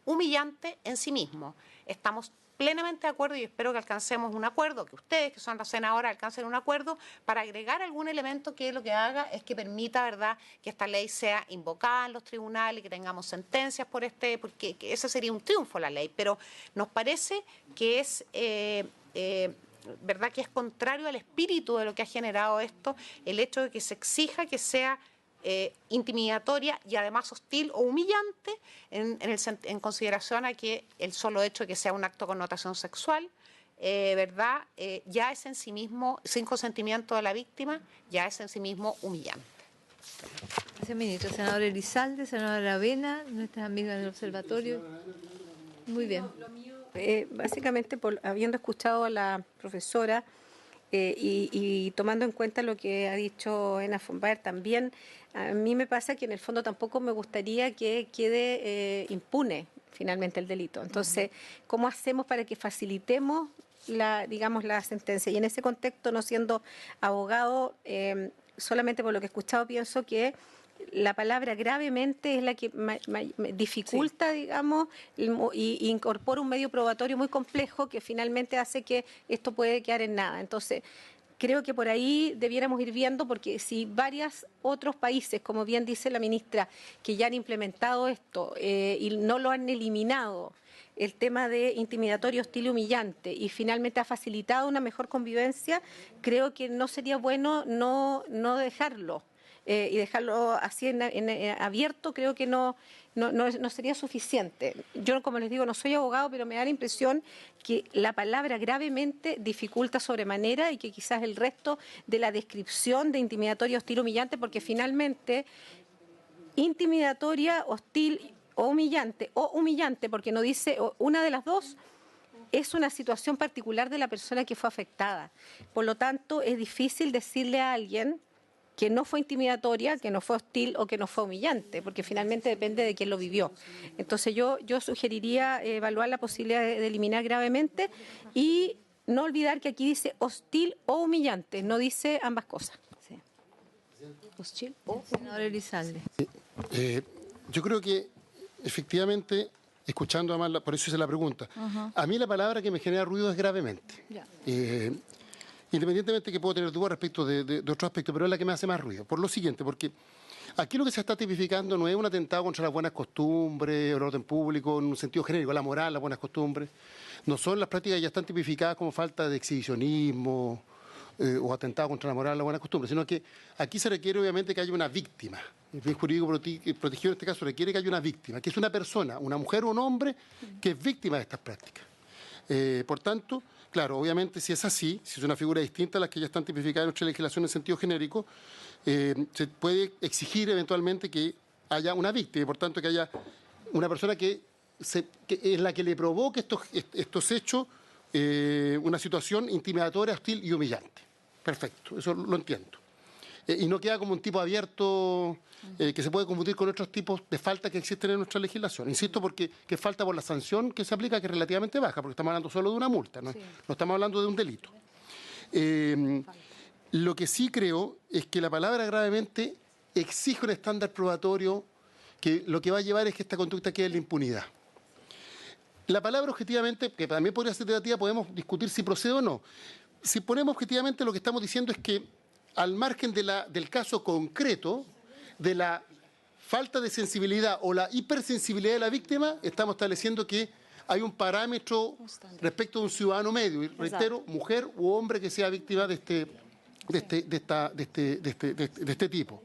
humillante en sí mismo. Estamos plenamente de acuerdo y espero que alcancemos un acuerdo, que ustedes, que son las senadoras, alcancen un acuerdo para agregar algún elemento que lo que haga es que permita, ¿verdad?, que esta ley sea invocada en los tribunales, que tengamos sentencias porque ese sería un triunfo la ley, pero nos parece que es verdad que es contrario al espíritu de lo que ha generado esto, el hecho de que se exija que sea intimidatoria y además hostil o humillante en consideración a que el solo hecho de que sea un acto con connotación sexual, ¿verdad?, ya es en sí mismo, sin consentimiento de la víctima, ya es en sí mismo humillante. Gracias, ministro. Senador Elizalde, senadora Aravena, nuestras amigas del observatorio. Muy bien. Básicamente, habiendo escuchado a la profesora y tomando en cuenta lo que ha dicho Ena Fombaer también, a mí me pasa que en el fondo tampoco me gustaría que quede impune finalmente el delito. Entonces, ¿cómo hacemos para que facilitemos la sentencia? Y en ese contexto, no siendo abogado, solamente por lo que he escuchado, pienso que la palabra gravemente es la que me dificulta, sí, digamos, y incorpora un medio probatorio muy complejo que finalmente hace que esto puede quedar en nada. Entonces, creo que por ahí debiéramos ir viendo, porque si varios otros países, como bien dice la ministra, que ya han implementado esto y no lo han eliminado, el tema de intimidatorio, hostil y humillante, y finalmente ha facilitado una mejor convivencia, creo que no sería bueno no dejarlo. y dejarlo así en abierto, creo que no sería suficiente. Yo, como les digo, no soy abogado, pero me da la impresión que la palabra gravemente dificulta sobremanera y que quizás el resto de la descripción de intimidatoria, hostil, humillante, porque finalmente intimidatoria, hostil o humillante, porque no dice una de las dos, es una situación particular de la persona que fue afectada. Por lo tanto, es difícil decirle a alguien que no fue intimidatoria, que no fue hostil o que no fue humillante, porque finalmente depende de quién lo vivió. Entonces yo sugeriría evaluar la posibilidad de eliminar gravemente y no olvidar que aquí dice hostil o humillante, no dice ambas cosas. Sí. Hostil o Senador Elizalde. Yo creo que efectivamente, escuchando además, por eso hice la pregunta, a mí la palabra que me genera ruido es gravemente. Independientemente que puedo tener dudas respecto de otros aspectos, pero es la que me hace más ruido. Por lo siguiente, porque aquí lo que se está tipificando no es un atentado contra las buenas costumbres, el orden público, en un sentido genérico, la moral, las buenas costumbres. No son las prácticas que ya están tipificadas como falta de exhibicionismo o atentado contra la moral, las buenas costumbres, sino que aquí se requiere obviamente que haya una víctima. El bien jurídico protegido en este caso requiere que haya una víctima, que es una persona, una mujer o un hombre, que es víctima de estas prácticas. Por tanto, claro, obviamente si es así, si es una figura distinta a las que ya están tipificadas en nuestra legislación en sentido genérico, se puede exigir eventualmente que haya una víctima y por tanto que haya una persona que es la que le provoque estos hechos, una situación intimidatoria, hostil y humillante. Perfecto, eso lo entiendo. Y no queda como un tipo abierto que se puede confundir con otros tipos de faltas que existen en nuestra legislación. Insisto, porque que falta por la sanción que se aplica, que es relativamente baja, porque estamos hablando solo de una multa, no estamos hablando de un delito. Lo que sí creo es que la palabra gravemente exige un estándar probatorio que lo que va a llevar es que esta conducta quede en la impunidad. La palabra objetivamente, que también podría ser debatida, podemos discutir si procede o no. Si ponemos objetivamente, lo que estamos diciendo es que al margen del caso concreto, de la falta de sensibilidad o la hipersensibilidad de la víctima, estamos estableciendo que hay un parámetro respecto de un ciudadano medio, y reitero, mujer u hombre que sea víctima de este tipo.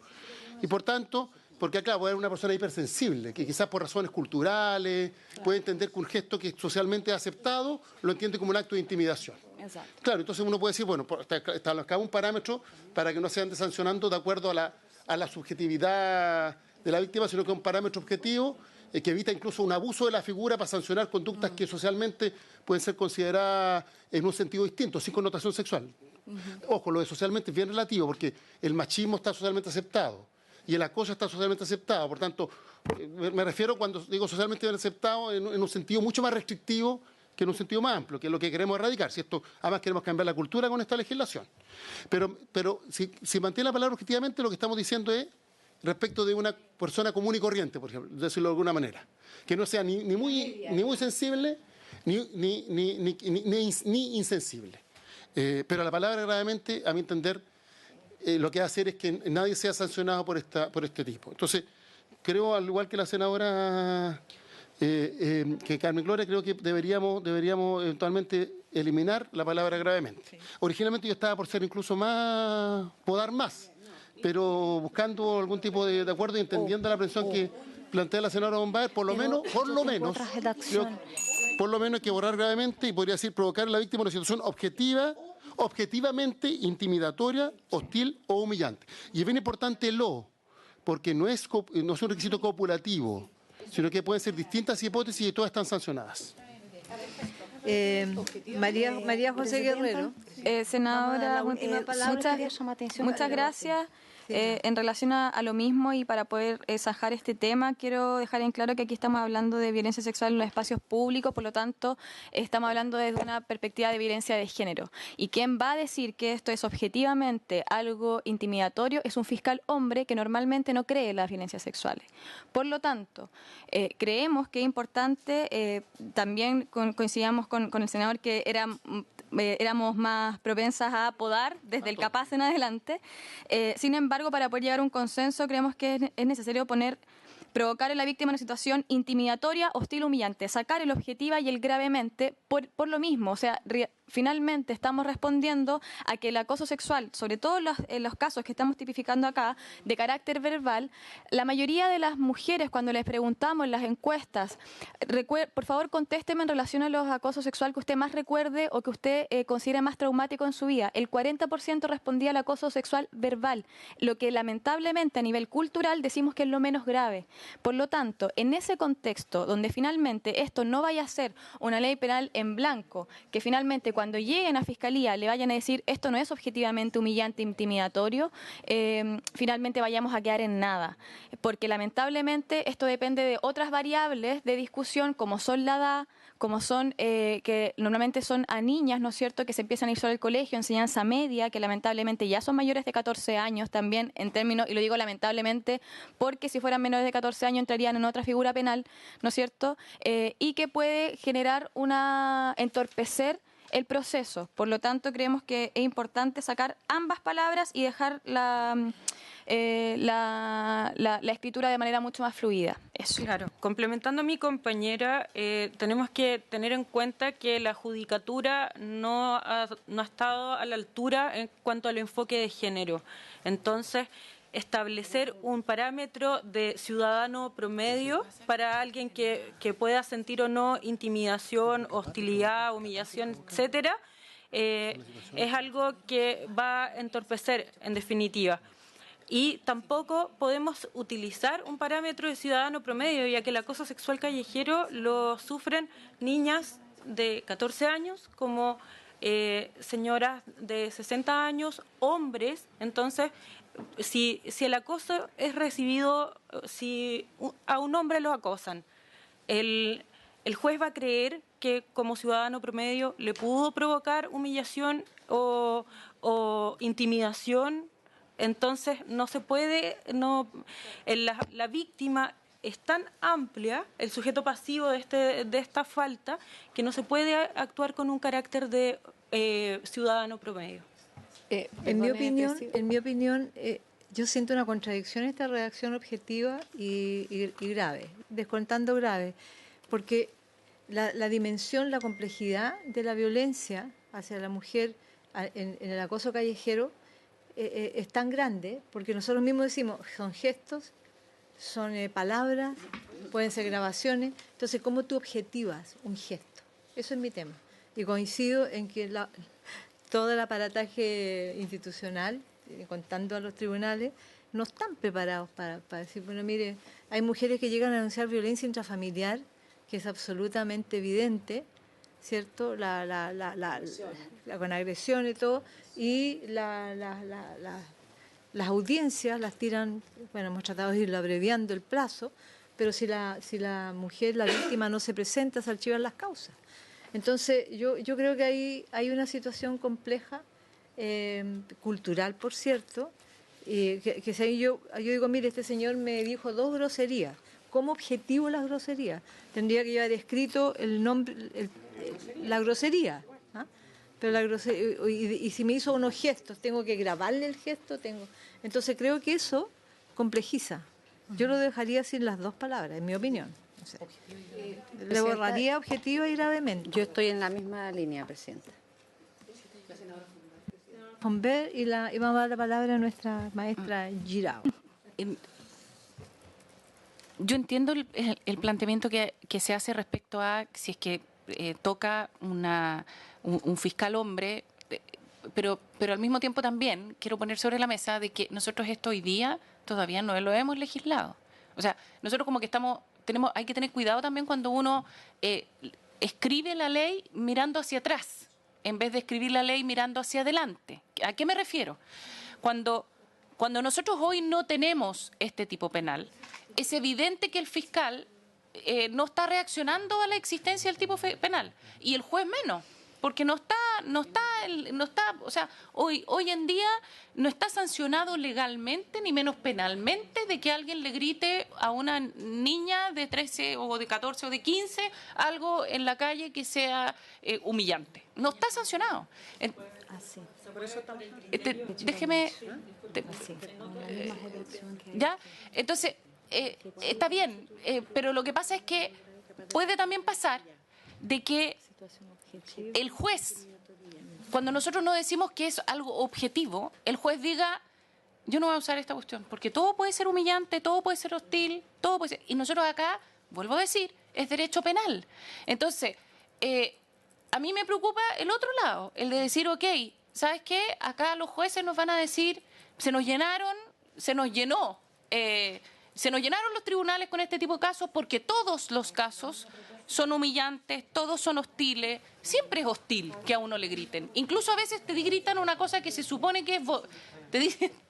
Y por tanto, porque acá puede haber una persona hipersensible, que quizás por razones culturales puede entender que un gesto que socialmente es aceptado lo entiende como un acto de intimidación. Exacto. Claro, entonces uno puede decir, bueno, está acá un parámetro para que no se ande sancionando de acuerdo a la subjetividad de la víctima, sino que es un parámetro objetivo que evita incluso un abuso de la figura para sancionar conductas que socialmente pueden ser consideradas en un sentido distinto, sin connotación sexual. Ojo, lo de socialmente es bien relativo, porque el machismo está socialmente aceptado y el acoso está socialmente aceptado. Por tanto, me refiero cuando digo socialmente bien aceptado en un sentido mucho más restrictivo que en un sentido más amplio, que es lo que queremos erradicar. Si esto, además queremos cambiar la cultura con esta legislación. Pero si mantiene la palabra objetivamente, lo que estamos diciendo es respecto de una persona común y corriente, por ejemplo, decirlo de alguna manera, que no sea ni muy sensible ni insensible. Pero la palabra gravemente, a mi entender, lo que va a hacer es que nadie sea sancionado por este tipo. Entonces, creo, al igual que la senadora que Carmen Gloria, creo que deberíamos eventualmente eliminar la palabra gravemente. Sí. Originalmente yo estaba por ser incluso podar más, pero buscando algún tipo de acuerdo y entendiendo la presión que plantea la senadora Bombay, por lo menos hay que borrar gravemente y podría decir provocar a la víctima una situación objetivamente intimidatoria, hostil o humillante. Y es bien importante porque no es un requisito copulativo, sino que pueden ser distintas hipótesis y todas están sancionadas. María José Guerrero. Senadora, muchas gracias. En relación a lo mismo y para poder zanjar este tema, quiero dejar en claro que aquí estamos hablando de violencia sexual en los espacios públicos, por lo tanto, estamos hablando desde una perspectiva de violencia de género. Y quien va a decir que esto es objetivamente algo intimidatorio es un fiscal hombre que normalmente no cree en las violencias sexuales. Por lo tanto, creemos que es importante, también coincidíamos con el senador que éramos más propensas a podar desde el capaz en adelante. Sin embargo, para poder llegar a un consenso, creemos que es necesario provocar en la víctima una situación intimidatoria, hostil, humillante, sacar el objetiva y el gravemente por lo mismo. O sea, finalmente estamos respondiendo a que el acoso sexual, sobre todo en los casos que estamos tipificando acá, de carácter verbal, la mayoría de las mujeres, cuando les preguntamos en las encuestas, por favor contésteme en relación a los acosos sexuales que usted más recuerde o que usted considere más traumático en su vida, el 40% respondía al acoso sexual verbal, lo que lamentablemente a nivel cultural decimos que es lo menos grave. Por lo tanto, en ese contexto donde finalmente esto no vaya a ser una ley penal en blanco, que finalmente cuando lleguen a Fiscalía le vayan a decir esto no es objetivamente humillante, intimidatorio, finalmente vayamos a quedar en nada. Porque lamentablemente esto depende de otras variables de discusión como son la edad, como son, que normalmente son a niñas, ¿no es cierto?, que se empiezan a ir solo al colegio, enseñanza media, que lamentablemente ya son mayores de 14 años también en términos, y lo digo lamentablemente porque si fueran menores de 14 años entrarían en otra figura penal, ¿no es cierto?, y que puede generar entorpecer el proceso. Por lo tanto, creemos que es importante sacar ambas palabras y dejar la escritura de manera mucho más fluida. Eso. Claro, complementando a mi compañera, tenemos que tener en cuenta que la judicatura no ha estado a la altura en cuanto al enfoque de género. Entonces, establecer un parámetro de ciudadano promedio para alguien que pueda sentir o no intimidación, hostilidad, humillación, etcétera, es algo que va a entorpecer, en definitiva. Y tampoco podemos utilizar un parámetro de ciudadano promedio, ya que el acoso sexual callejero lo sufren niñas de 14 años como señoras de 60 años, hombres. Entonces, si el acoso es recibido, si a un hombre lo acosan, el juez va a creer que como ciudadano promedio le pudo provocar humillación o intimidación. Entonces no se puede, la víctima es tan amplia, el sujeto pasivo de esta falta, que no se puede actuar con un carácter de ciudadano promedio. En mi opinión, yo siento una contradicción en esta redacción objetiva y grave, descontando grave, porque la dimensión, la complejidad de la violencia hacia la mujer en el acoso callejero es tan grande, porque nosotros mismos decimos, son gestos, son palabras, pueden ser grabaciones. Entonces, ¿cómo tú objetivas un gesto? Eso es mi tema. Y coincido en que todo el aparataje institucional, contando a los tribunales, no están preparados para decir, bueno, mire, hay mujeres que llegan a denunciar violencia intrafamiliar, que es absolutamente evidente, ¿cierto? Con agresión y todo, y las audiencias las tiran, bueno, hemos tratado de irlo abreviando el plazo, pero si la mujer, la víctima, no se presenta, se archivan las causas. Entonces, yo creo que ahí hay una situación compleja, cultural, por cierto, yo digo, mire, este señor me dijo 2 groserías. ¿Cómo objetivo las groserías? Tendría que llevar escrito el nombre, la grosería. ¿Ah? Pero y si me hizo unos gestos, tengo que grabarle el gesto. Entonces creo que eso complejiza. Yo lo dejaría sin las 2 palabras, en mi opinión. O sea, le borraría objetiva y gravemente. Yo estoy en la misma línea, Presidenta. Y vamos a dar la palabra a nuestra maestra Girao. Yo entiendo el planteamiento que se hace respecto a si es que toca un fiscal hombre, pero al mismo tiempo también quiero poner sobre la mesa de que nosotros esto hoy día todavía no lo hemos legislado. O sea, nosotros como que hay que tener cuidado también cuando uno escribe la ley mirando hacia atrás, en vez de escribir la ley mirando hacia adelante. ¿A qué me refiero? Cuando nosotros hoy no tenemos este tipo penal, es evidente que el fiscal no está reaccionando a la existencia del tipo penal y el juez menos, porque no está, o sea, hoy en día no está sancionado legalmente ni menos penalmente de que alguien le grite a una niña de 13 o de 14 o de 15 algo en la calle que sea humillante. No está sancionado. Déjeme. ¿Ya? Entonces, está bien, pero lo que pasa es que puede también pasar de que el juez cuando nosotros no decimos que es algo objetivo, el juez diga, yo no voy a usar esta cuestión, porque todo puede ser humillante, todo puede ser hostil, todo puede ser... Y nosotros acá, vuelvo a decir, es derecho penal. Entonces, a mí me preocupa el otro lado, el de decir, ok, ¿sabes qué? Acá los jueces nos van a decir, se nos llenaron los tribunales con este tipo de casos porque todos los casos son humillantes, todos son hostiles. Siempre es hostil que a uno le griten. Incluso a veces te gritan una cosa que se supone que es...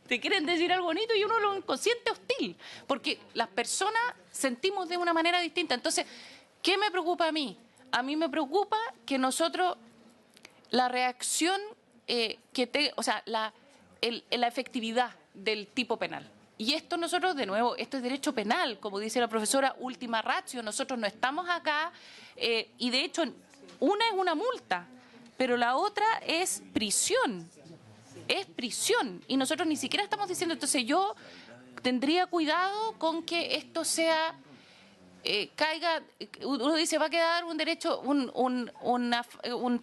Te quieren decir algo bonito y uno lo siente hostil. Porque las personas sentimos de una manera distinta. Entonces, ¿qué me preocupa a mí? A mí me preocupa que nosotros, la reacción, la efectividad del tipo penal. Y esto nosotros, de nuevo, esto es derecho penal, como dice la profesora, última ratio. Nosotros no estamos acá y de hecho una es una multa, pero la otra es prisión. Es prisión y nosotros ni siquiera estamos diciendo. Entonces yo tendría cuidado con que esto sea... caiga, uno dice, va a quedar un derecho, un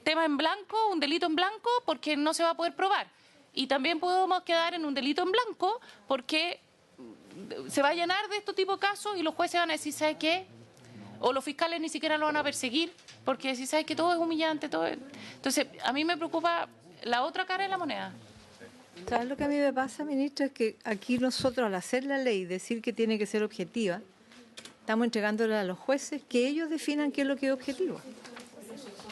tema en blanco, un delito en blanco, porque no se va a poder probar. Y también podemos quedar en un delito en blanco porque se va a llenar de este tipo de casos y los jueces van a decir, ¿sabe qué? O los fiscales ni siquiera lo van a perseguir porque si sabe que todo es humillante, todo es... Entonces, a mí me preocupa la otra cara de la moneda. ¿Sabes lo que a mí me pasa, ministro? Es que aquí nosotros, al hacer la ley, decir que tiene que ser objetiva, estamos entregándole a los jueces que ellos definan qué es lo que es objetivo.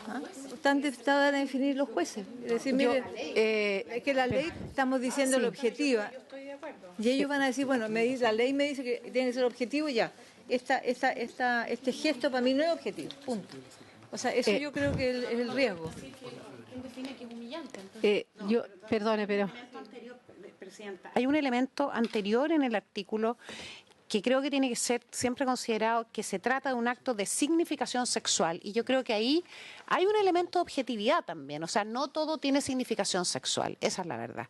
¿Ah? Están a definir los jueces. Es decir, miren, es que la ley estamos diciendo la objetiva. Y ellos van a decir, bueno, la ley me dice que tiene que ser objetivo y ya. Este gesto para mí no es objetivo. Punto. O sea, eso yo creo que es el riesgo. Perdone, pero hay un elemento anterior en el artículo que creo que tiene que ser siempre considerado, que se trata de un acto de significación sexual. Y yo creo que ahí hay un elemento de objetividad también. O sea, no todo tiene significación sexual. Esa es la verdad.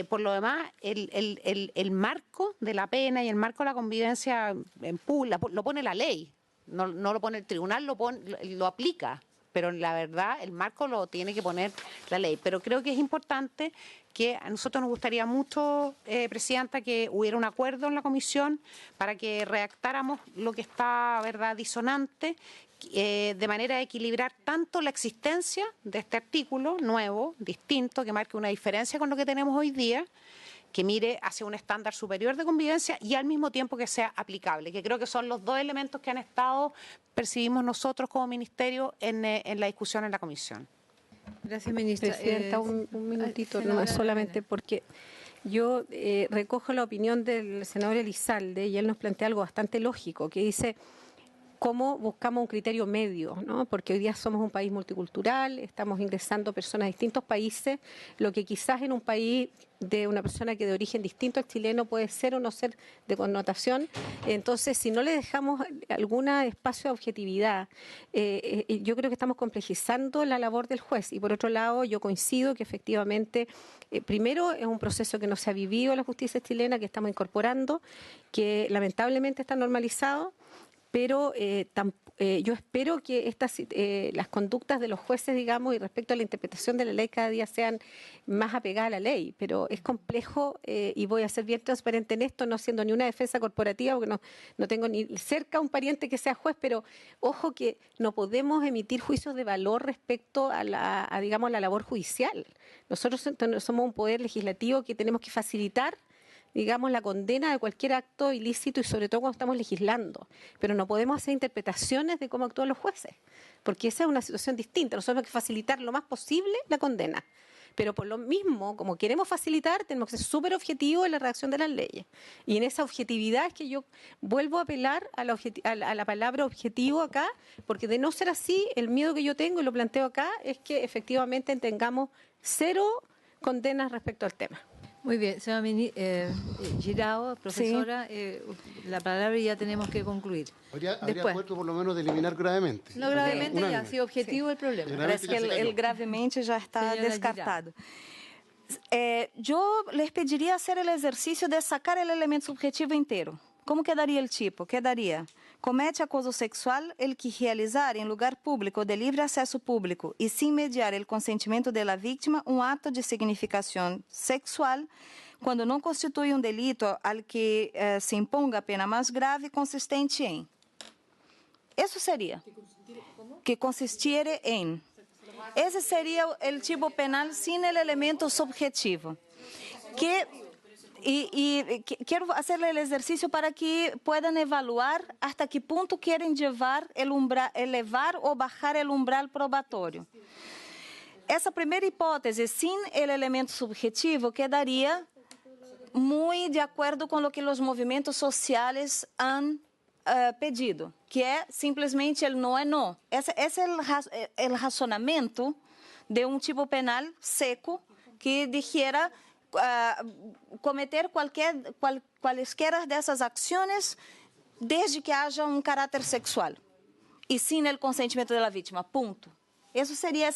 Por lo demás, el marco de la pena y el marco de la convivencia en público lo pone la ley. No lo pone el tribunal, lo aplica. Pero la verdad, el marco lo tiene que poner la ley. Pero creo que es importante que a nosotros nos gustaría mucho, Presidenta, que hubiera un acuerdo en la comisión para que redactáramos lo que está, ¿verdad?, disonante, de manera de equilibrar tanto la existencia de este artículo nuevo, distinto, que marque una diferencia con lo que tenemos hoy día, que mire hacia un estándar superior de convivencia y al mismo tiempo que sea aplicable, que creo que son los dos elementos que percibimos nosotros como Ministerio en la discusión en la comisión. Gracias, ministra. Presidenta, un minutito, no, solamente porque yo recojo la opinión del senador Elizalde y él nos plantea algo bastante lógico, que dice cómo buscamos un criterio medio, ¿no? Porque hoy día somos un país multicultural, estamos ingresando personas de distintos países, lo que quizás en un país de una persona que de origen distinto al chileno puede ser o no ser de connotación. Entonces, si no le dejamos algún espacio de objetividad, yo creo que estamos complejizando la labor del juez. Y por otro lado, yo coincido que efectivamente, primero, es un proceso que no se ha vivido en la justicia chilena, que estamos incorporando, que lamentablemente está normalizado, pero yo espero que las conductas de los jueces, digamos, y respecto a la interpretación de la ley cada día sean más apegadas a la ley, pero es complejo y voy a ser bien transparente en esto, no haciendo ni una defensa corporativa, porque no tengo ni cerca un pariente que sea juez, pero ojo que no podemos emitir juicios de valor respecto a la labor judicial. Nosotros somos un poder legislativo que tenemos que facilitar, digamos, la condena de cualquier acto ilícito y sobre todo cuando estamos legislando. Pero no podemos hacer interpretaciones de cómo actúan los jueces, porque esa es una situación distinta. Nosotros tenemos que facilitar lo más posible la condena. Pero por lo mismo, como queremos facilitar, tenemos que ser súper objetivos en la redacción de las leyes. Y en esa objetividad es que yo vuelvo a apelar a la palabra objetivo acá, porque de no ser así, el miedo que yo tengo, y lo planteo acá, es que efectivamente tengamos 0 condenas respecto al tema. Muy bien, señora Girao, profesora, la palabra y ya tenemos que concluir. ¿Habría acuerdo por lo menos de eliminar gravemente? No gravemente, ya, si objetivo el problema. Parece que el gravemente ya está descartado. Yo les pediría hacer el ejercicio de sacar el elemento subjetivo entero. ¿Cómo quedaría el tipo? Quedaría Comete acoso sexual el que realizar em lugar público de livre acesso público e sem mediar o consentimento da vítima um ato de significação sexual quando não constitui um delito al que se imponga pena mais grave consistente em. Isso seria. Que consistiere em. Esse seria o tipo penal sem o elemento subjetivo. Quero fazer o exercício para que puedan evaluar hasta que punto querem elevar ou bajar o umbral probatório. Essa primeira hipótese, sem o elemento subjetivo, quedaria muito de acordo com o que os movimentos sociais han pedido, que é simplesmente o não é não. Esse é o razonamento de um tipo penal seco que dijera cometer quaisquer dessas ações desde que haja um caráter sexual e sem o consentimento da vítima, ponto. Essa seria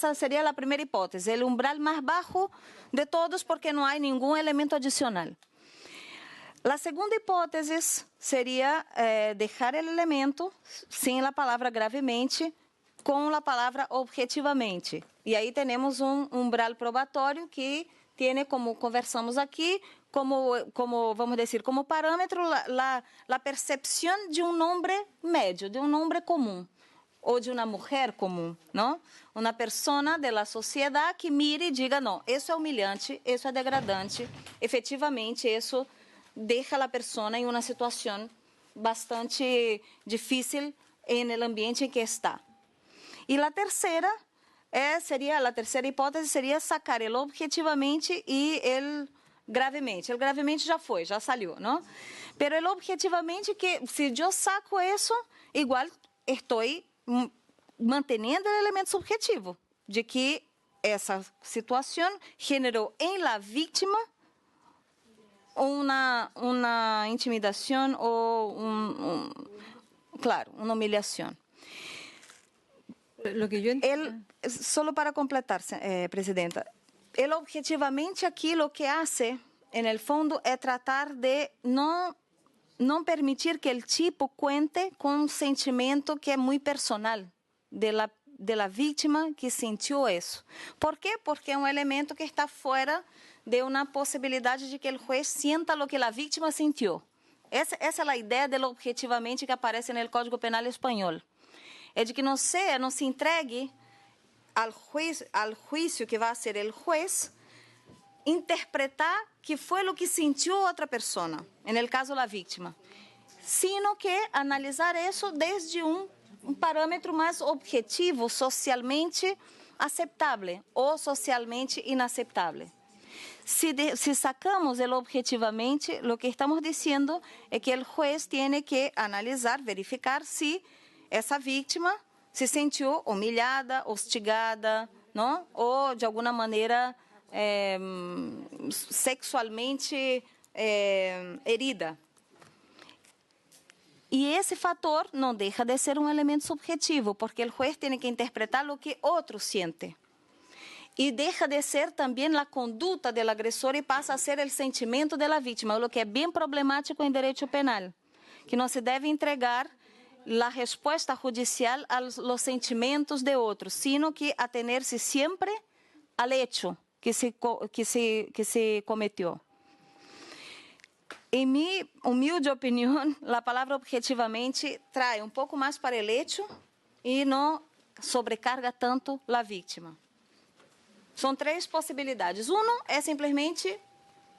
a primeira hipótese, o umbral mais baixo de todos porque não há nenhum elemento adicional. A segunda hipótese seria deixar o elemento sem a palavra gravemente com a palavra objetivamente. E aí temos um umbral probatório que tem, como conversamos aqui, como vamos dizer, como parâmetro a percepção de um homem médio, de um homem comum, ou de uma mulher comum, não? Uma pessoa da sociedade que mire e diga, não, isso é humilhante, isso é degradante, efetivamente isso deixa a pessoa em uma situação bastante difícil no ambiente em que está. E a terceira hipótese seria sacar ele objetivamente e ele gravemente. Ele gravemente já saiu, não? Pero ele objetivamente que se eu saco isso, igual estou mantendo o elemento subjetivo de que essa situação generou em la vítima uma intimidação ou claro, uma humilhação. Lo que yo entiendo. Solo para completar, Presidenta, ele objetivamente aqui lo que hace, en el fondo, é tratar de não permitir que o tipo cuente com um sentimento que é muito personal de la vítima que sentiu isso. ¿Por quê? Porque é um elemento que está fora de uma possibilidade de que o juez sienta lo que a vítima sentiu. Essa é a ideia do objetivamente que aparece no Código Penal espanhol. É de que não se entregue ao juízo que vai ser o juez interpretar que foi o que sentiu outra pessoa, no caso a vítima, sino que analisar isso desde um parâmetro mais objetivo, socialmente aceitável ou socialmente inaceitável. Se sacamos el objetivamente, lo que estamos diciendo é que o juez tem que analisar, verificar se essa vítima se sentiu humilhada, hostigada, não? Ou de alguma maneira sexualmente herida. E esse fator não deixa de ser um elemento subjetivo, porque o juez tem que interpretar o que outro sente. E deixa de ser também a conduta do agressor e passa a ser o sentimento da vítima, o que é bem problemático em direito penal, que não se deve entregar a resposta judicial aos sentimentos de outros, sino que atener-se sempre ao hecho que se cometeu. Em minha humilde opinião, a palavra objetivamente traz um pouco mais para o hecho e não sobrecarga tanto a vítima. São três possibilidades. É simplesmente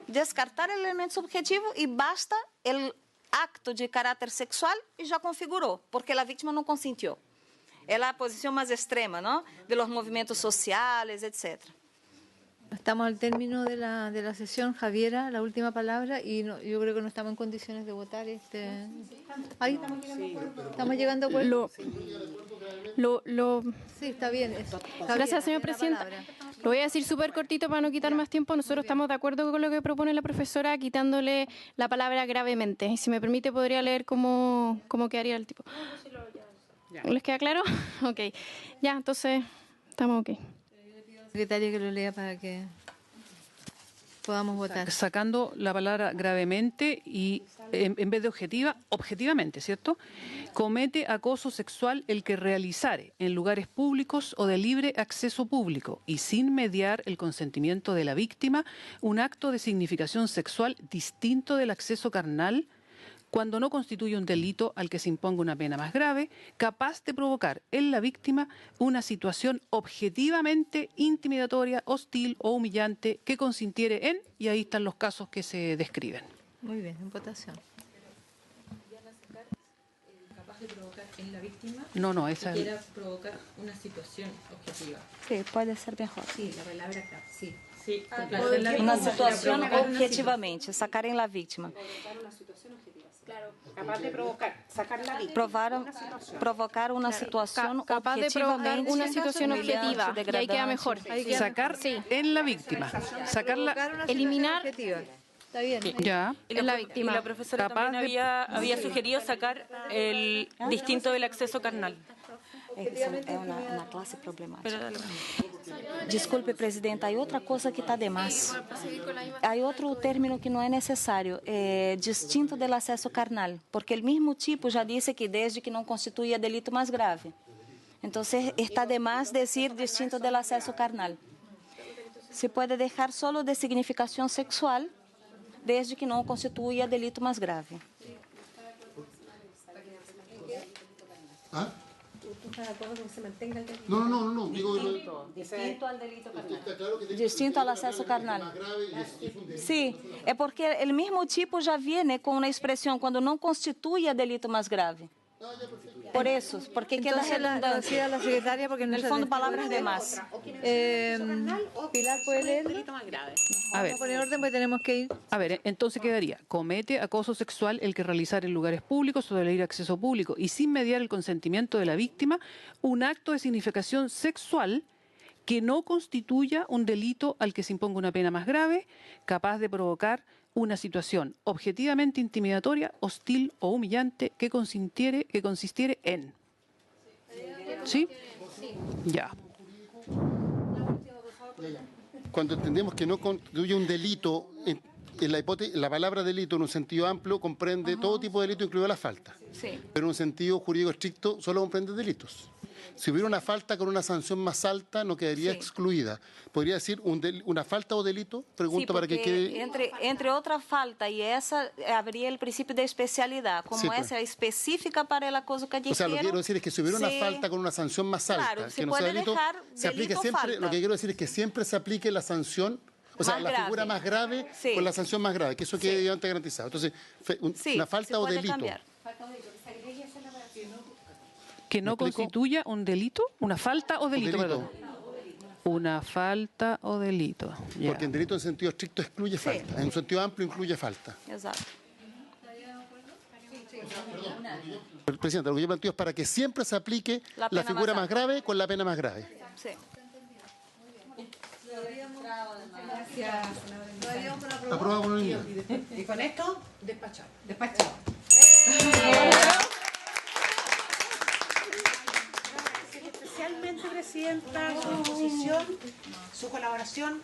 descartar o elemento subjetivo e basta o acto de caráter sexual e já configurou, porque a vítima não consentiu. É a posição mais extrema, não? De los movimentos sociais, etc. Estamos al término de la sesión. Javiera, la última palabra, y yo creo que no estamos en condiciones de votar. Ahí estamos llegando a acuerdo. Sí, está bien. Eso. Gracias, señor presidente. Lo voy a decir súper cortito para no quitar más tiempo. Nosotros estamos de acuerdo con lo que propone la profesora, quitándole la palabra gravemente. Y si me permite, podría leer cómo quedaría el tipo. ¿Les queda claro? Ok. Ya, entonces, estamos ok. Secretaria que lo lea para que... podamos votar. Sacando la palabra gravemente y en vez de objetivamente, ¿cierto? Comete acoso sexual el que realizare en lugares públicos o de libre acceso público y sin mediar el consentimiento de la víctima un acto de significación sexual distinto del acceso carnal cuando no constituye un delito al que se imponga una pena más grave, capaz de provocar en la víctima una situación objetivamente intimidatoria, hostil o humillante que consintiere en, y ahí están los casos que se describen. Muy bien, en votación. Capaz de provocar en la víctima. No, esa es... Quiera provocar una situación objetiva. Sí, puede ser mejor. Sí, la palabra acá, sí. Una situación objetivamente, sacar en la víctima. Capaz de provocar, sacar la víctima. Provocar una situación capaz de provocar una situación objetiva, y ahí queda mejor. Sacar en la víctima. Sacarla, eliminar. Está bien. Ya. Y la profesora también había sugerido sacar el distinto del acceso carnal. Es una clase problemática. Desculpe, presidenta, hay otra cosa que está de más. Hay otro término que no es necesario, distinto del acceso carnal, porque el mismo tipo ya dice que desde que no constituya delito más grave. Entonces, está de más decir distinto del acceso carnal. Se puede dejar solo de significación sexual, desde que no constituya delito más grave. ¿Ah? ¿Tú estás de acuerdo con que se mantenga el delito? No. Digo, Distinto al delito carnal. claro que Distinto al acceso carnal. Sí, es porque el mismo tipo ya viene con una expresión cuando no constituye delito más grave. Por eso, porque queda redundante. A la secretaria porque en el fondo palabras de más. Pilar, ¿puede leer? A ver. Vamos a poner orden porque tenemos que ir. A ver, entonces quedaría, comete acoso sexual el que realizar en lugares públicos o de libre acceso público y sin mediar el consentimiento de la víctima un acto de significación sexual que no constituya un delito al que se imponga una pena más grave, capaz de provocar una situación objetivamente intimidatoria, hostil o humillante que consistiere en. ¿Sí? Ya. Cuando entendemos que no constituye un delito, en la hipótesis, la palabra delito en un sentido amplio comprende todo tipo de delito, incluido la falta. Sí. Pero en un sentido jurídico estricto solo comprende delitos. Si hubiera una falta con una sanción más alta, no quedaría excluida. ¿Podría decir una falta o delito? Pregunto para que quede... Entre otra falta y esa, habría el principio de especialidad. Como esa es específica para el acoso callejero... O sea, lo que quiero decir es que si hubiera una falta con una sanción más alta, claro, que no sea delito, se aplique siempre... falta. Lo que quiero decir es que siempre se aplique la sanción... O sea, más la grave. figura más grave con la sanción más grave, que eso quede antes garantizado. Entonces, una falta o delito. Cambiar. Que no constituya un delito, una falta o delito, perdón. Una falta o delito. Ya. Porque en delito en sentido estricto excluye falta. En un sentido amplio incluye falta. Exacto. Presidenta, lo que yo planteo es para que siempre se aplique la figura más grave con la pena más grave. Sí. Gracias. Aprobado con unanimidad. Y con esto, despachado. Especialmente, Presidenta, su disposición, su colaboración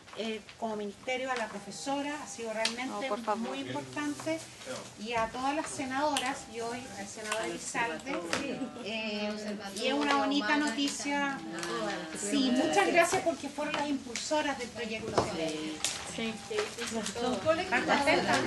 como Ministerio a la profesora ha sido realmente muy importante, y a todas las senadoras y hoy al senador Elizalde, y es una bonita noticia. Sí, muchas gracias porque fueron las impulsoras del proyecto de ley. Sí. ¿Están contentas?